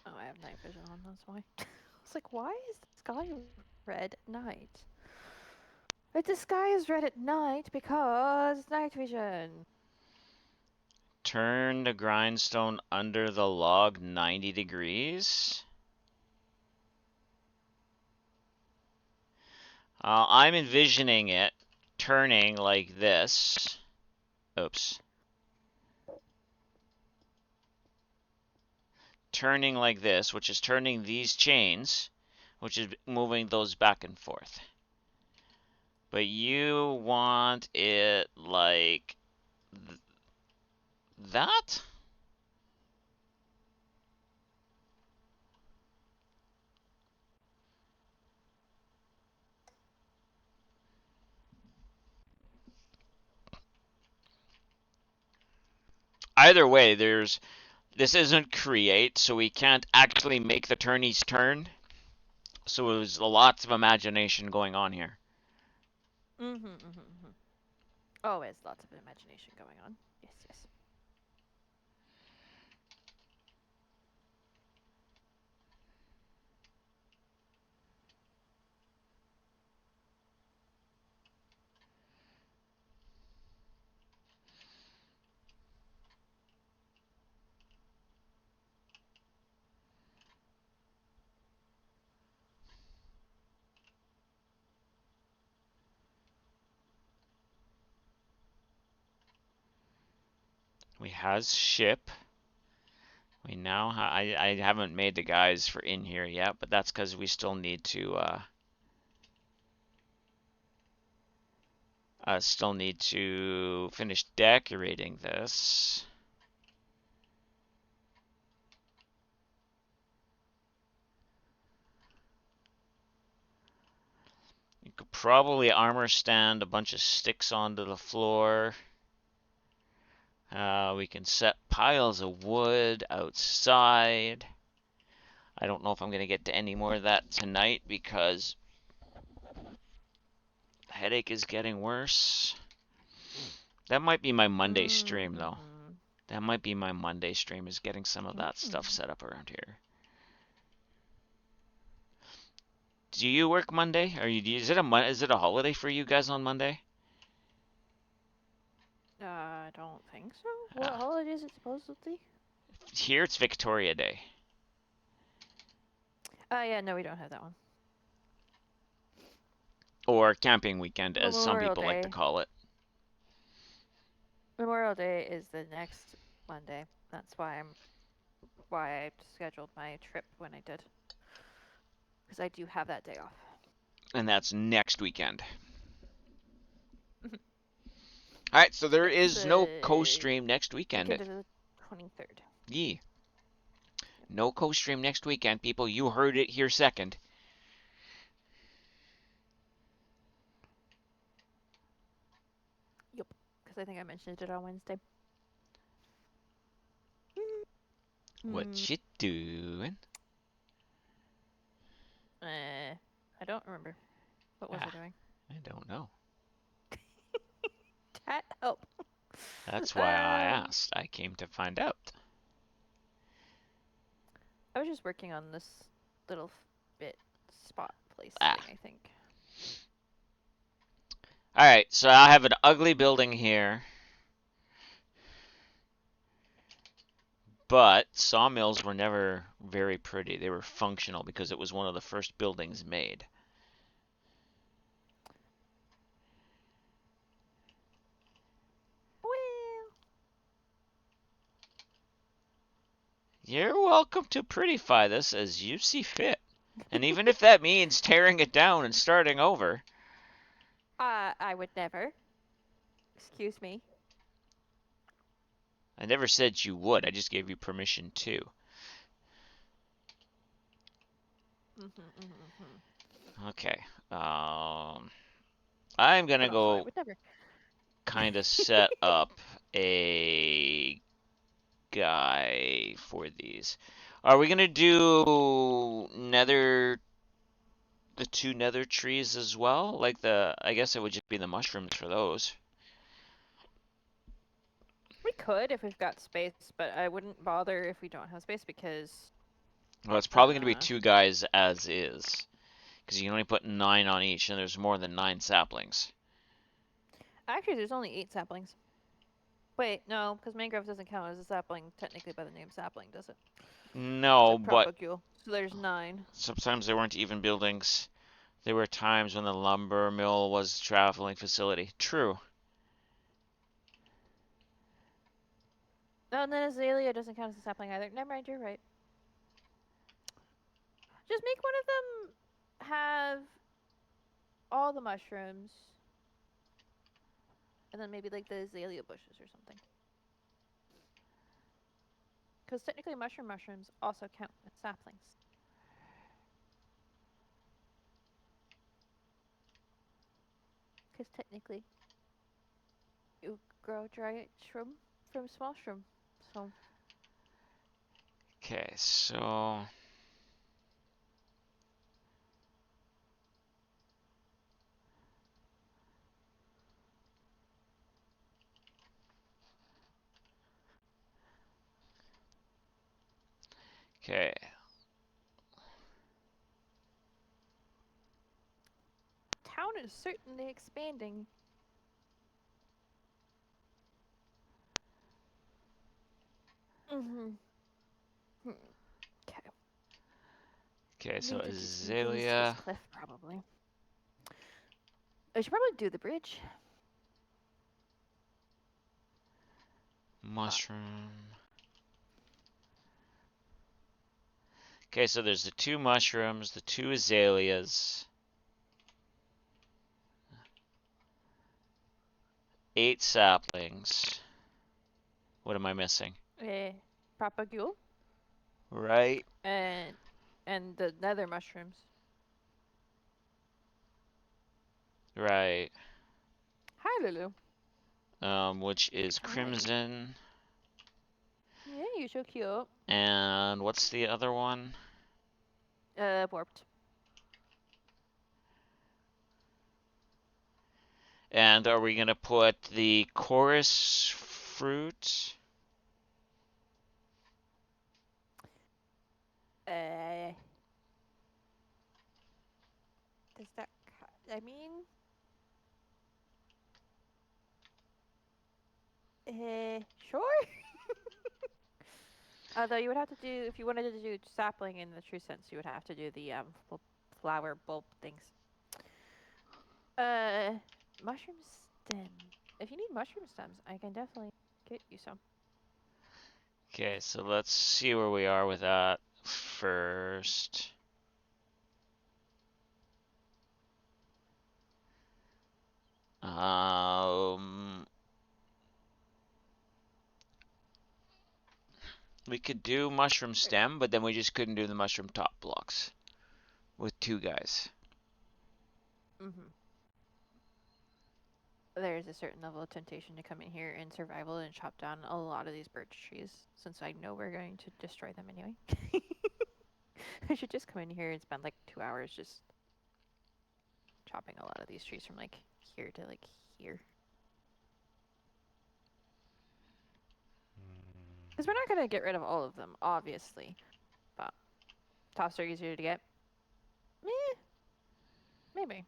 Oh, I have night vision on, that's why. I was like, why is the sky red at night? But the sky is red at night because night vision. Turn the grindstone under the log 90 degrees. I'm envisioning it turning like this. Oops. Turning like this, which is turning these chains, which is moving those back and forth. But you want it like that? Either way, this isn't create, so we can't actually make the turnies turn. So there's lots of imagination going on here. Mm-hmm. Always lots of imagination going on. Yes, yes. We has ship. We now I haven't made the guys for in here yet, but that's because we still need to finish decorating this. You could probably armor stand a bunch of sticks onto the floor. We can set piles of wood outside. I don't know if I'm going to get to any more of that tonight because the headache is getting worse. That might be my Monday stream, though. That might be my Monday stream, is getting some of that stuff set up around here. Do you work Monday? Is it a holiday for you guys on Monday? I don't think so. What holiday is it supposedly? Here it's Victoria Day. Yeah, no, we don't have that one. Or camping weekend, as some Memorial people like to Day. call it. Memorial Day is the next Monday. That's why I scheduled my trip when I did. Because I do have that day off. And that's next weekend. Alright, so there is no co-stream next weekend. Weekend of the 23rd. Yee. No co-stream next weekend, people. You heard it here second. Yep. Because I think I mentioned it on Wednesday. What you doing? I don't remember. What was I doing? I don't know. Chat, help. That's why I asked. I came to find out. I was just working on this little bit spot place Ah. thing, I think. Alright, so I have an ugly building here. But sawmills were never very pretty. They were functional because it was one of the first buildings made. Well, You're welcome to prettify this as you see fit. And even if that means tearing it down and starting over. I would never. Excuse me. I never said you would. I just gave you permission to. Okay. I'm gonna But also, I go would never. kind of set up a guy for these. Are we gonna do the two nether trees as well? Like I guess it would just be the mushrooms for those. We could if we've got space, but I wouldn't bother if we don't have space because. Well, it's probably gonna be two guys as is, because you can only put 9 on each, and there's more than 9 saplings. Actually, there's only 8 saplings. Wait, no, because mangrove doesn't count as a sapling technically by the name sapling, does it? No, It's a but propagule. So there's 9. sometimes there weren't even buildings. There were times when the lumber mill was a traveling facility. True. Oh, and then azalea doesn't count as a sapling either. Never mind, you're right. Just make one of them have all the mushrooms. And then maybe like the azalea bushes or something. Because technically mushrooms also count as saplings. Because technically you grow dry shroom from small shroom. So. Okay, so okay. Town is certainly expanding. Okay. Okay, so Need to do some things to this azalea, cliff, probably. I should probably do the bridge. mushroom. Okay, so there's the 2 mushrooms, the 2 azaleas, 8 saplings. What am I missing? Propagule. Right. And the nether mushrooms. Right. Hi, Lulu. Which is Hi. crimson. Yeah, you're so cute. And what's the other one? Warped. And are we gonna put the chorus fruit? Does that? I mean, sure. Although you would have to do, if you wanted to do sapling in the true sense, you would have to do the flower bulb things. Mushroom stem. If you need mushroom stems, I can definitely get you some. Okay, so let's see where we are with that first. Um, We could do mushroom stem, but then we just couldn't do the mushroom top blocks with 2 guys. Mm-hmm. There's a certain level of temptation to come in here in survival and chop down a lot of these birch trees, since I know we're going to destroy them anyway. I should just come in here and spend like 2 hours just chopping a lot of these trees from like here to like here. Because we're not going to get rid of all of them, obviously. But tops are easier to get. Maybe.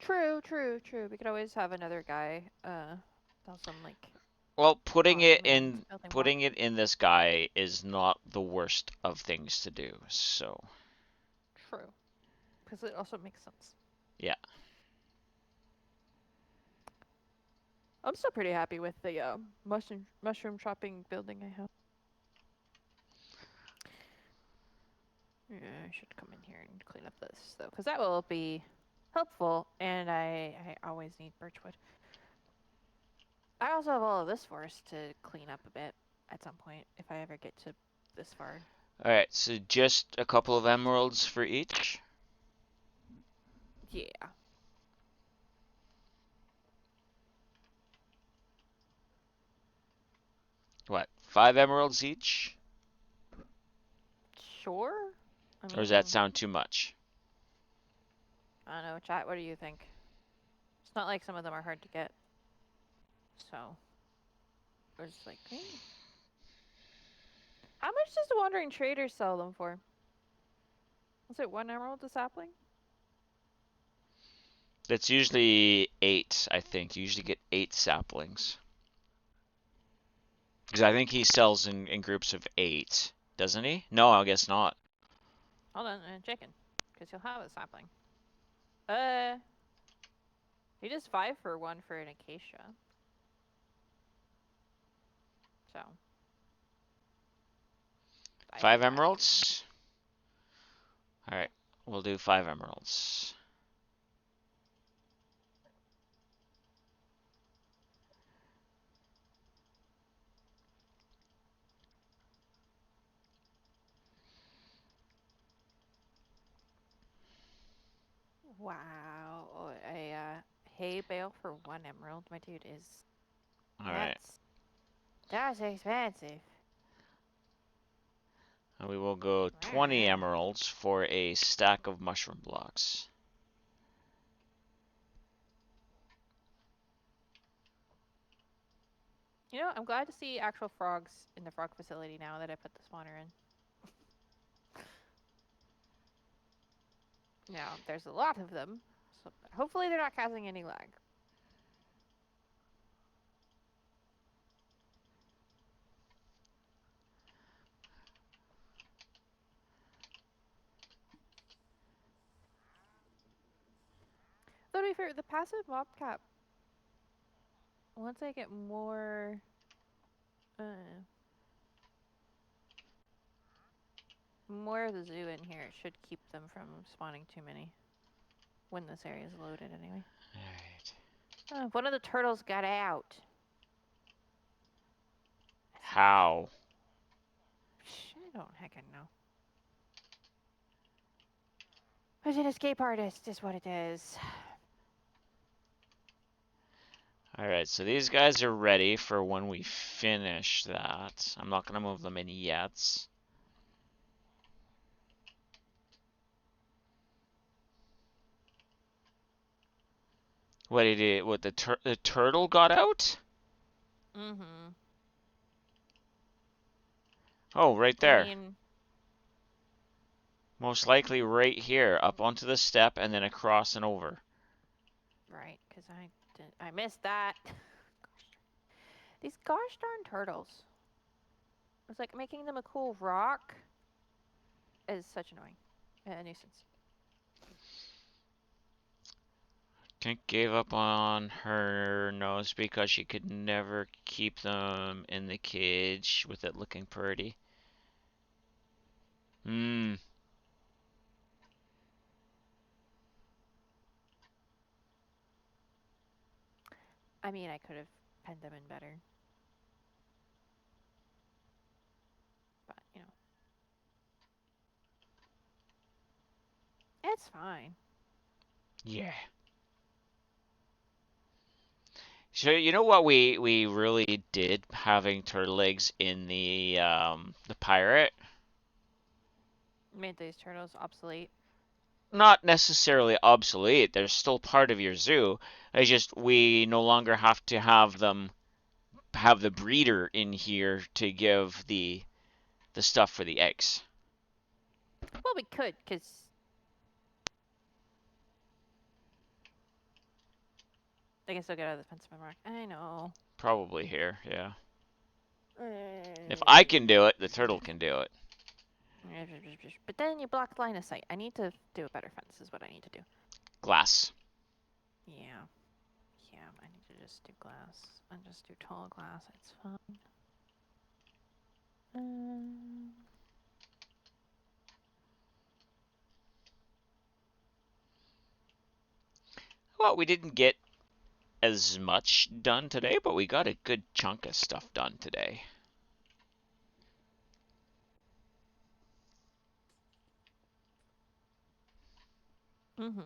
True. We could always have another guy sell some like Well, farmland building block. putting it in this guy is not the worst of things to do. So, True. Because it also makes sense. yeah. I'm still pretty happy with the mushroom chopping building I have. Yeah, I should come in here and clean up this though, because that will be helpful, and I always need birchwood. I also have all of this forest to clean up a bit at some point if I ever get to this far. All right, so just a couple of emeralds for each. Yeah. What? 5 emeralds each? Sure. I Or does that mean, sound too much? I don't know, chat. What do you think? It's not like some of them are hard to get. So, it's like, how much does the Wandering Trader sell them for? Was it 1 emerald a sapling? That's usually 8, I think. You usually get 8 saplings. Because I think he sells in groups of 8, doesn't he? No, I guess not. Hold on, chicken, because you'll have a sapling. He does 5 for 1 for an acacia. So. 5 emeralds? Alright, we'll do 5 emeralds. Wow. A hay bale for 1 emerald, my dude, is Alright. That's expensive. And we will go 20 emeralds for a stack of mushroom blocks. You know, I'm glad to see actual frogs in the frog facility now that I put the spawner in. Now, there's a lot of them, so hopefully they're not causing any lag. Though to be fair, the passive mob cap, once I get more more of the zoo in here, it should keep them from spawning too many when this area is loaded anyway. Alright. One of the turtles got out. How? I don't heckin' know. It's an escape artist is what it is. Alright, so these guys are ready for when we finish that. I'm not going to move them in yet. What did it? What the turtle got out? Mm-hmm. Oh, right there. I mean, Most likely right here, up onto the step and then across and over. right, because I missed that. These gosh darn turtles. It's like making them a cool rock is such annoying. A nuisance. Kink gave up on her nose because she could never keep them in the cage with it looking pretty. Hmm. I mean, I could have penned them in better. But, it's fine. Yeah. So you know what we really did having turtle eggs in the pirate? Made these turtles obsolete. Not necessarily obsolete. They're still part of your zoo. It's just we no longer have to have the breeder in here to give the stuff for the eggs. Well, we could, because I guess I'll get out of the fence rock. I know. Probably here, yeah. If I can Uh, do it, the turtle can do it. But then you block line of sight. I need to do a better fence, is what I need to do. Glass. Yeah. Yeah, I need to just do glass. And just do tall glass. It's fine. Um, Well, we didn't get as much done today, but we got a good chunk of stuff done today. mm-hmm.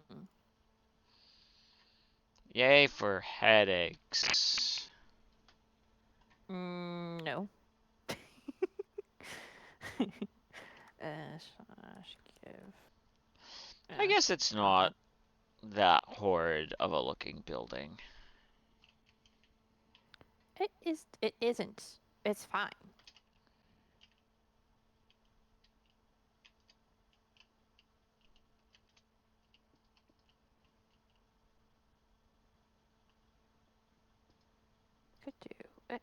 Yay for head eggs. No. Slash give. I guess it's Not not that. that horrid of a looking building. It is. It isn't. It's fine. Could do it.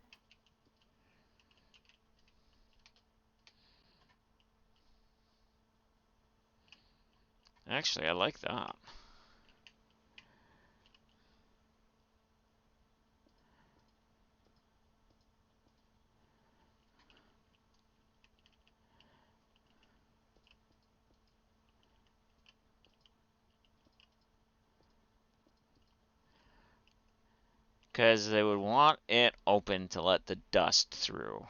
Actually, I like that. Because they would want it open to let the dust through.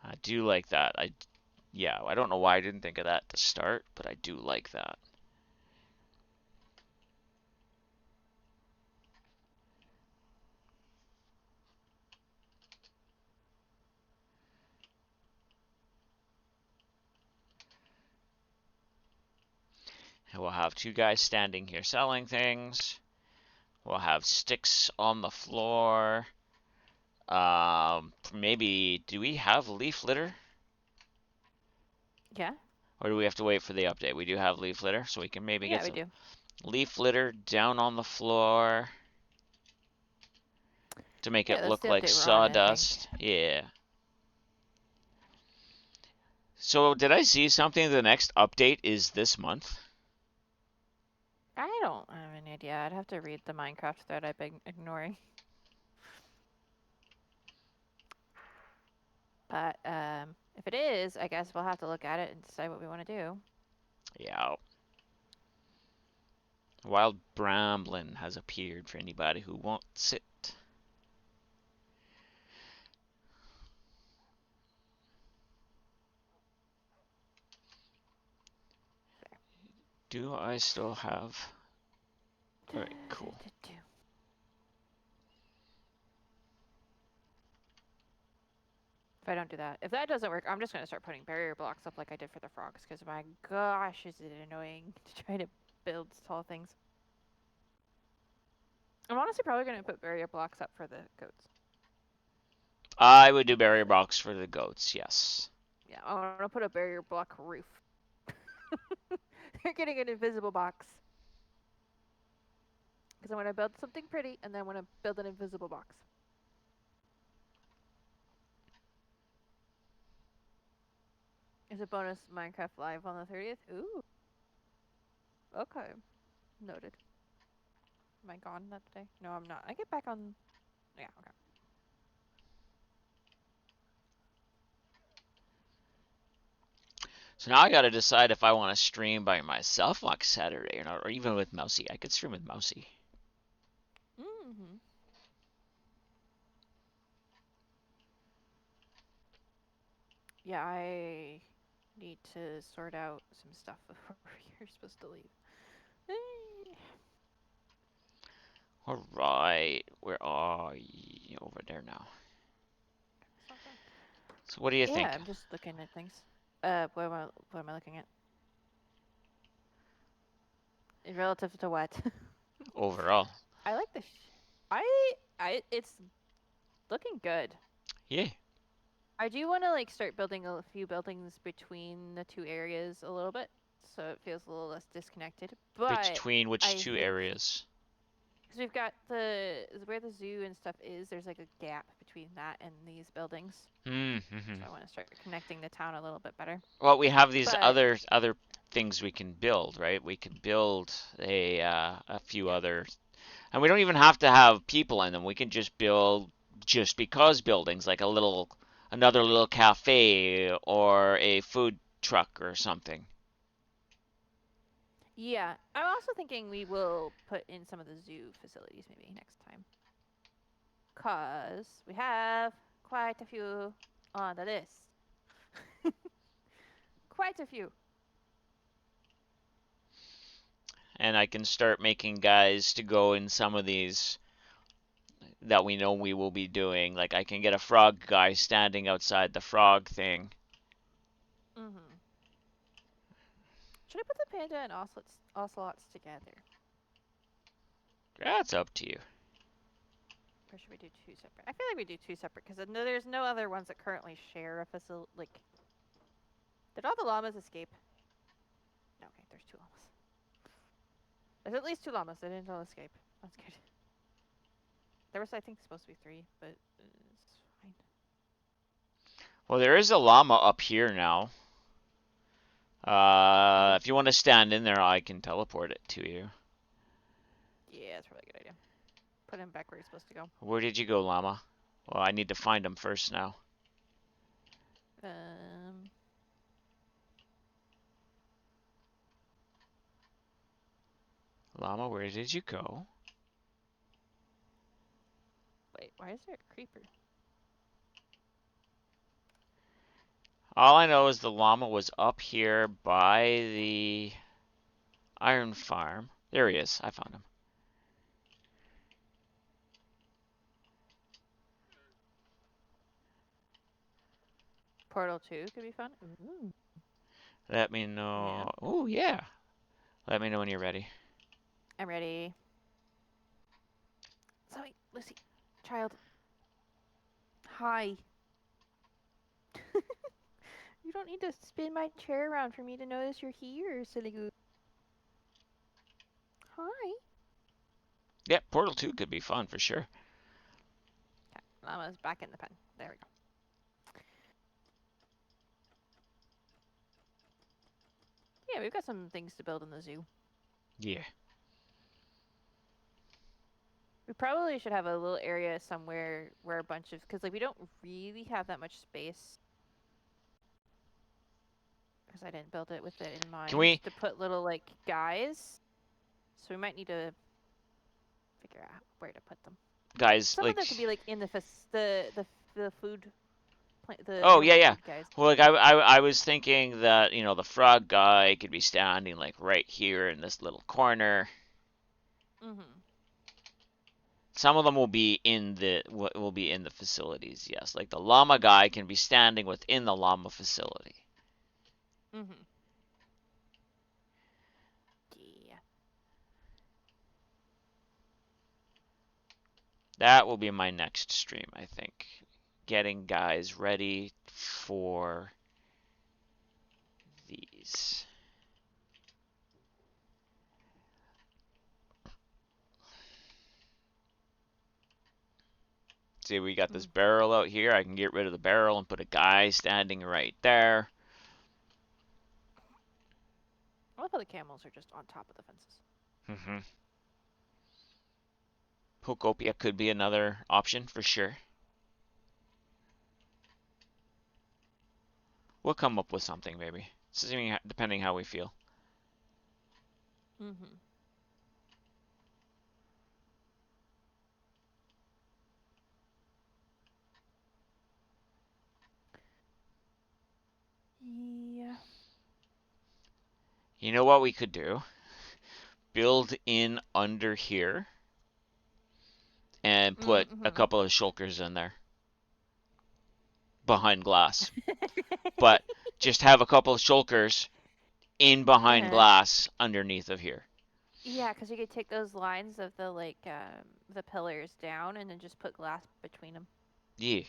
I do like that. Yeah, I don't know why I didn't think of that to start, but I do like that. And we'll have two guys standing here selling things. We'll have sticks on the floor. Maybe, do we have leaf litter? Yeah. Or do we have to wait for the update? We do have leaf litter, so we can maybe Yeah, get we some do. leaf litter down on the floor to make Yeah, it that's look the like update we're on, I think. sawdust. Yeah. So did I see something? The next update is this month? I don't have any idea. I'd have to read the Minecraft thread I've been ignoring. But if it is, I guess we'll have to look at it and decide what we want to do. Yeah. Wild Bramblin has appeared for anybody who wants it. Do I still have... Alright, cool. If I don't do that, if that doesn't work, I'm just gonna start putting barrier blocks up like I did for the frogs. Because my gosh, is it annoying to try to build tall things. I'm honestly probably gonna put barrier blocks up for the goats. I would do barrier blocks for the goats, yes. Yeah, I'm gonna put a barrier block roof. They're getting an invisible box. Because I'm gonna build something pretty, and then I'm gonna build an invisible box. Is a bonus Minecraft Live on the 30th? Ooh. Okay. Noted. Am I gone that day? No, I'm not. I get back on... Yeah, okay. So now I gotta decide if I want to stream by myself on Saturday or not, or even with Mousy. I could stream with Mousy. Mm-hmm. Yeah, I need to sort out some stuff before you're supposed to leave. All right, where are you? Over there now. Something. So what do you Yeah, think I'm just looking at things. What am I looking at? Relative to what? overall? I like the. It's looking good. Yeah, I do want to like start building a few buildings between the two areas a little bit, so it feels a little less disconnected. But between which I two think areas? because we've got the where the zoo and stuff is, there's like a gap between that and these buildings. Mm-hmm. So I want to start connecting the town a little bit better. Well, we have these But other things we can build, right? We could build a few yeah, other, and we don't even have to have people in them. We can just build just because buildings, like another little cafe or a food truck or something. yeah. I'm also thinking we will put in some of the zoo facilities maybe next time, cause we have quite a few on the list. Quite a few. And I can start making guys to go in some of these that we know we will be doing. Like I can get a frog guy standing outside the frog thing. Mhm. Should I put the panda and ocelots together? That's up to you. Or should we do two separate? I feel like we do two separate because there's no other ones that currently share a facility. Like, did all the llamas escape? No, okay, there's two llamas. There's at least two llamas. They didn't all escape. That's good. There was, I think, supposed to be three, but it's fine. Well, there is a llama up here now. Oh, If you want to stand in there, I can teleport it to you. yeah, that's probably a good idea. Put him back where he's supposed to go. Where did you go, llama? Well, I need to find him first now. Um, Llama, where did you go? wait, why is there a creeper? All I know is the llama was up here by the iron farm. There he is. I found him. Portal 2 could be fun. Ooh. Let me Yeah, know. Oh, yeah. Let me know when you're ready. I'm ready. Zoe, Lucy, child. Hi. You don't need to spin my chair around for me to notice you're here, silly goose. Hi. Yeah, Portal 2 could be fun for sure. Okay, Llama's back in the pen. There we go. Yeah, we've got some things to build in the zoo. Yeah. We probably should have a little area somewhere where a bunch of, because like we don't really have that much space. Because I didn't build it with it in mind Can we, to put little like guys. So we might need to figure out where to put them. guys, Some of like, them could be like in the food the oh, yeah, animal yeah. food guys. Well, like, I was thinking that, the frog guy could be standing, like, right here in this little corner. Mhm. Some of them will be in the facilities, yes. Like the llama guy can be standing within the llama facility. Mhm. Yeah. That will be my next stream, I think. Getting guys ready for these. See, we got this Mm. barrel out here. I can get rid of the barrel and put a guy standing right there. I love how the camels are just on top of the fences. Mm-hmm. Pokopia could be another option for sure. We'll come up with something, maybe. Depending how we feel. Mhm. You know what we could do? Build in under here and put a Mm-hmm. couple of shulkers in there behind glass. But just have a couple of shulkers in behind Uh-huh. glass underneath of here. Yeah, because you could take those lines of the the pillars down and then just put glass between them, Yeah.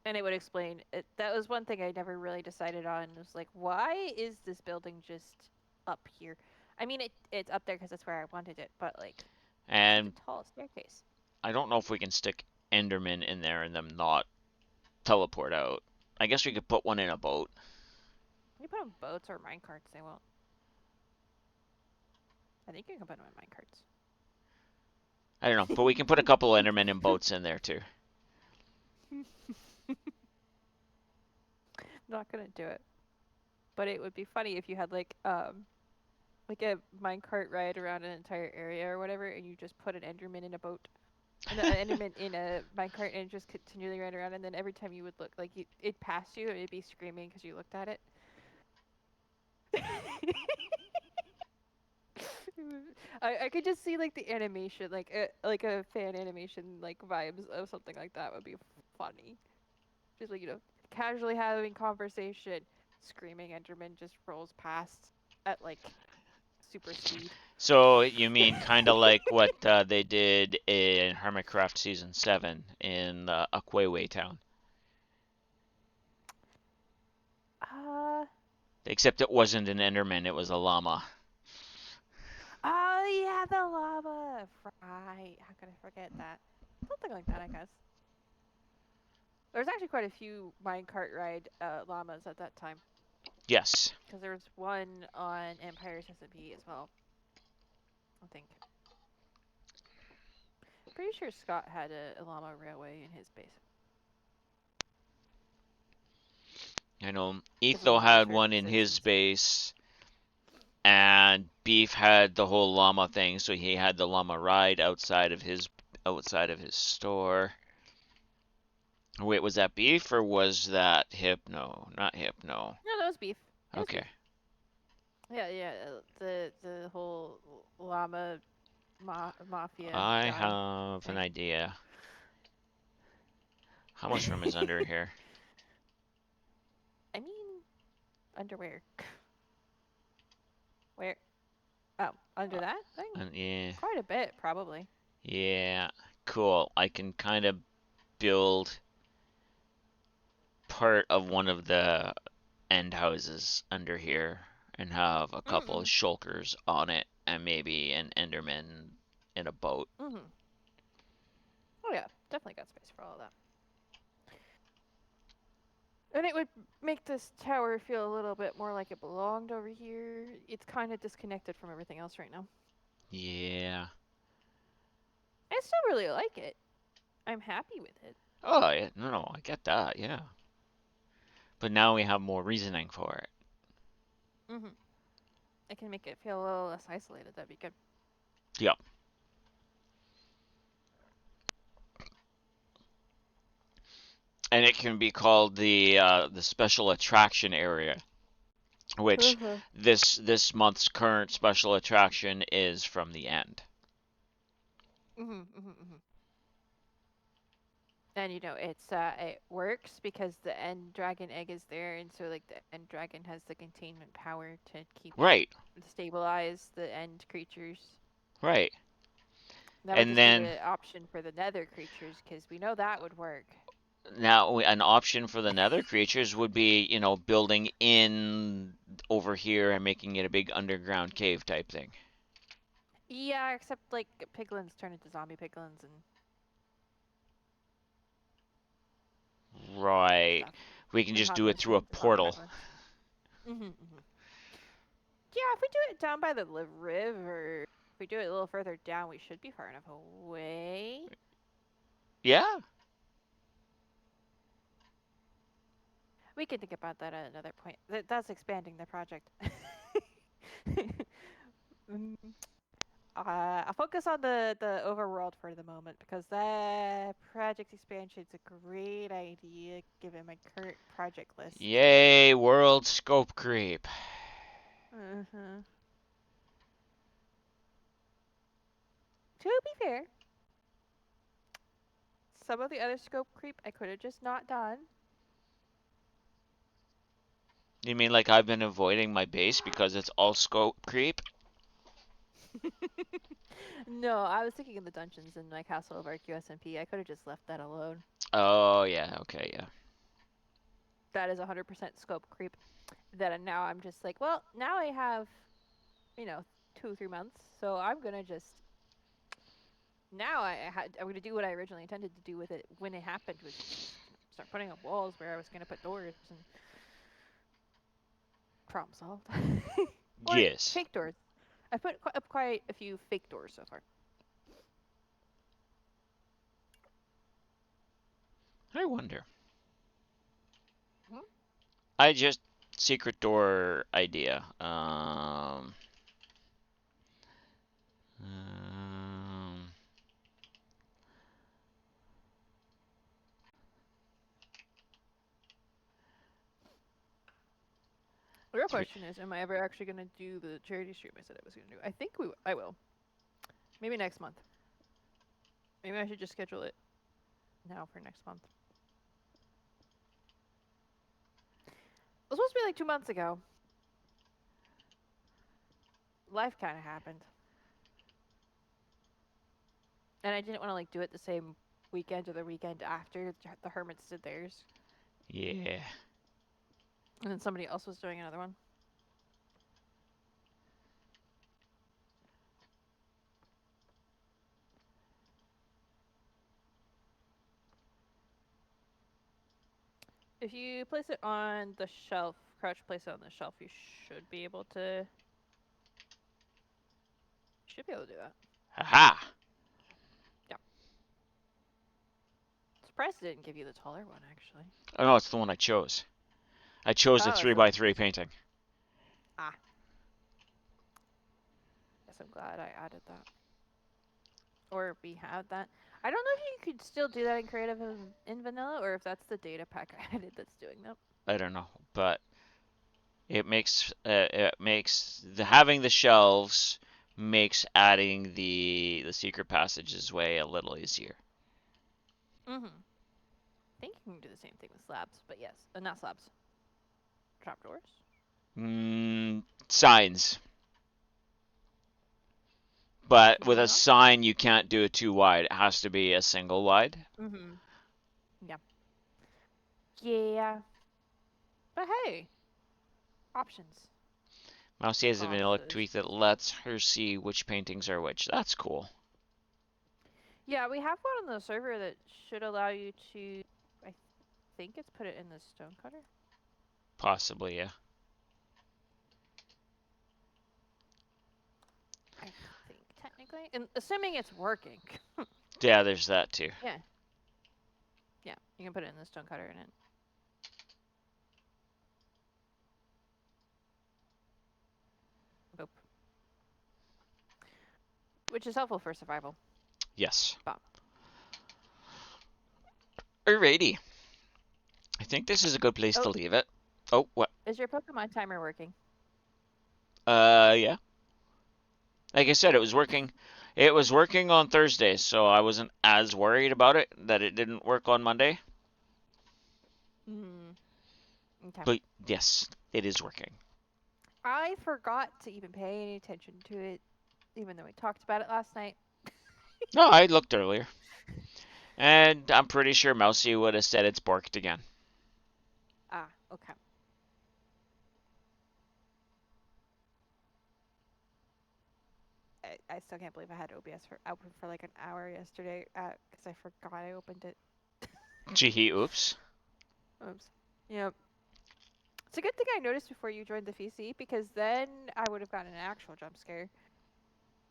and it would explain it. That was one thing I never really decided on. Was like, why is this building just up here? I mean, it's up there because that's where I wanted it, but like, such And a tall staircase. I don't know if we can stick Enderman in there and them not teleport out. I guess we could put one in a boat. You put on boats or mine carts, they won't. I think you can put them in mine carts. I don't know, but we can put a couple of Endermen in boats in there too. Not gonna do it, but it would be funny if you had like a minecart ride around an entire area or whatever, and you just put an Enderman in a boat, and an Enderman in a minecart, and it just continually ran around. And then every time you would look, like it'd pass you, and it'd be screaming because you looked at it. I could just see like the animation, like a fan animation, like vibes of something like that would be funny. Just like casually having conversation, screaming Enderman just rolls past at like super speed. So you mean kind of like what they did in Hermitcraft Season 7 in Aquayway Town. Uh, Except it wasn't an Enderman, it was a llama. oh yeah, the lava. Right. How could I forget that? Something like that, I guess. There's actually quite a few minecart ride llamas at that time, Yes. because there was one on Empire's SMP as well. I think. Pretty sure Scott had a llama railway in his base. I know If the Etho llamas had were in one in his existence. base, and Beef had the whole llama thing, so he had the llama ride outside of his store. Wait, was that Beef or was that Hypno? Not Hypno. No, that was beef. It was Okay. beef. Yeah, yeah. The whole llama mafia I guy have an thing. idea. How much room is under here? I mean, underwear. Where? Oh, under Uh, that thing? yeah. Quite a bit, probably. Yeah. Cool. I can kind of build part of one of the end houses under here and have a couple of Mm-mm. shulkers on it and maybe an Enderman in a boat. Mm-hmm. Oh yeah, definitely got space for all of that. And it would make this tower feel a little bit more like it belonged over here. It's kind of disconnected from everything else right now. Yeah. I still really like it. I'm happy with it. Oh, yeah. No, I get that. Yeah. But now we have more reasoning for it. Mm-hmm. I can make it feel a little less isolated. That'd be good. Yep. And it can be called the special attraction area, which Uh-huh. this month's current special attraction is from the end. Mm-hmm, mm-hmm, mm-hmm. And it works because the end dragon egg is there, and so like the end dragon has the containment power to keep Right. stabilize the end creatures. Right. That would And just be then the option for the nether creatures, because we know that would work. now an option for the nether creatures would be, building in over here and making it a big underground cave type thing. Yeah, except like piglins turn into zombie piglins and Right. stuff, We can and just hog do it through a mushrooms and zombie portal. piglins. Mm-hmm, mm-hmm. Yeah, if we do it down by the river, if we do it a little further down, we should be far enough away. Yeah. We can think about that at another point. That's expanding the project. Mm, I'll focus on the overworld for the moment because that project expansion is a great idea given my current project list. Yay, world scope creep. Uh-huh. To be fair, some of the other scope creep I could have just not done. You mean like I've been avoiding my base because it's all scope creep? No, I was thinking of the dungeons in my Castle of RQSMP. I could have just left that alone. Oh, yeah, okay, yeah. That is 100% scope creep. That now I'm just like, well, now I have, 2 or 3 months, so I'm gonna just now I'm gonna do what I originally intended to do with it when it happened, which is just start putting up walls where I was gonna put doors and problem solved. Or Yes. fake doors. I put up quite a few fake doors so far. I wonder. Hmm? I just secret door idea. Um, The real three. question is, am I ever actually gonna do the charity stream I said I was gonna do? I think I will. Maybe next month. Maybe I should just schedule it now for next month. It was supposed to be like 2 months ago. Life kind of happened, and I didn't want to like do it the same weekend or the weekend after the Hermits did theirs, Yeah. and then somebody else was doing another one. If you place it on the shelf, crouch place it on the shelf, you should be able to. Should be able to do that. Haha. Yeah. Surprised it didn't give you the taller one actually. Oh no, it's the one I chose. I chose a Oh, that's three the one by you three chose. painting. Ah. Guess I'm glad I added that. Or we have that. I don't know if you could still do that in creative in vanilla, or if that's the data pack I added that's doing that. I don't know, but having the shelves makes adding the secret passages way a little easier. Mm-hmm. I think you can do the same thing with slabs, but yes, not slabs. Trapdoors. Signs. But with Maybe a not. sign, you can't do it too wide. It has to be a single wide. Mm-hmm. Yeah. Yeah. But hey, options. Mousy has a vanilla Bosses. tweak that lets her see which paintings are which. That's cool. Yeah, we have one on the server that should allow you to. I think it's put it in the stonecutter. Possibly, yeah. I think technically, and assuming it's working. Yeah, there's that too. Yeah. Yeah, you can put it in the stonecutter and it. Boop. Which is helpful for survival. Yes. Bop. Alrighty. I think this is a good place to Oh, leave it. Oh, what? is your Pokemon timer working? Yeah. Like I said, it was working. It was working on Thursday, so I wasn't as worried about it that it didn't work on Monday. Hmm. Okay. But yes, it is working. I forgot to even pay any attention to it, even though we talked about it last night. No, I looked earlier. And I'm pretty sure Mousy would have said it's borked again. Ah, okay. I still can't believe I had OBS open for like an hour yesterday because I forgot I opened it. Gee, oops. Oops. Yep. It's a good thing I noticed before you joined the VC because then I would have gotten an actual jump scare.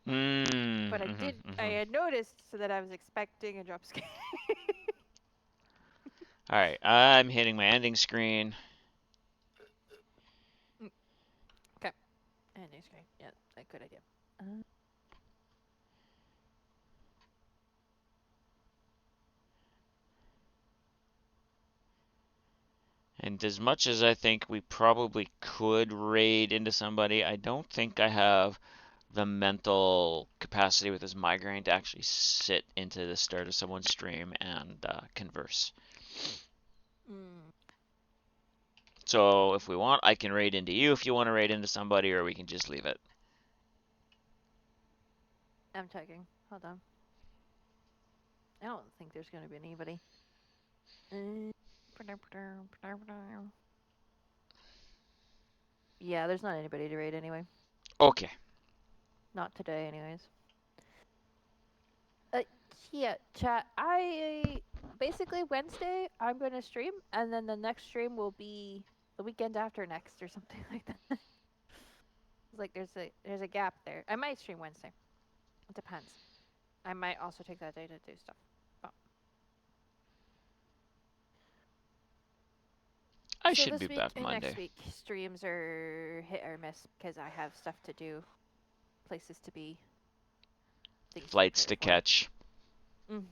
But I had noticed so that I was expecting a jump scare. Alright, I'm hitting my ending screen. Okay. Ending screen. Yeah, a good idea. And as much as I think we probably could raid into somebody, I don't think I have the mental capacity with this migraine to actually sit into the start of someone's stream and converse. Mm, So if we want, I can raid into you if you want to raid into somebody, or we can just leave it. I'm checking. Hold on. I don't think there's gonna be anybody. Yeah, there's not anybody to raid anyway. Okay. Not today, anyways. Uh, yeah, chat. I basically Wednesday I'm gonna stream, and then the next stream will be the weekend after next or something like that. It's like there's a gap there. I might stream Wednesday. It depends. I might also take that day to do stuff. But I so should be this week back and next Monday. week streams are hit or miss because I have stuff to do, places to be, things Flights to to prepare catch. for.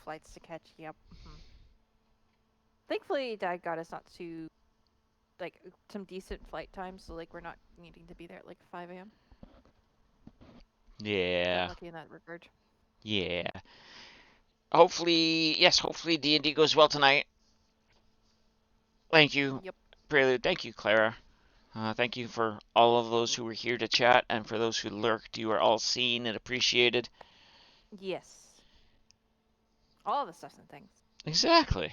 Flights to catch. Yep. Thankfully, Dad got us not too like some decent flight times, so like we're not needing to be there at like 5 a.m. We're Yeah. lucky in that regard. Yeah. Hopefully, yes, hopefully D&D goes well tonight. Thank you, Yep. Prelude. Thank you, Clara. Thank you for all of those who were here to chat, and for those who lurked. You are all seen and appreciated. Yes. All the stuffs and things. Exactly.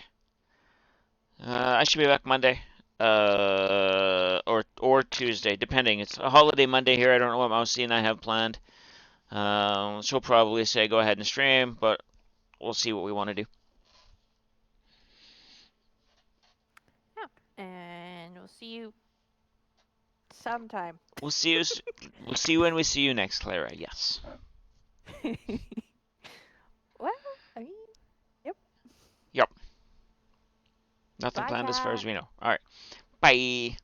I should be back Monday, or Tuesday, depending. It's a holiday Monday here. I don't know what Mousy and I have planned. She'll probably say go ahead and stream, but we'll see what we want to do. Yeah. And we'll see you sometime. We'll see you. We'll see you when we see you next, Clara. Yes. Well, I mean, yep. Yep. Nothing Bye, planned as far chat. as we know. All right. Bye.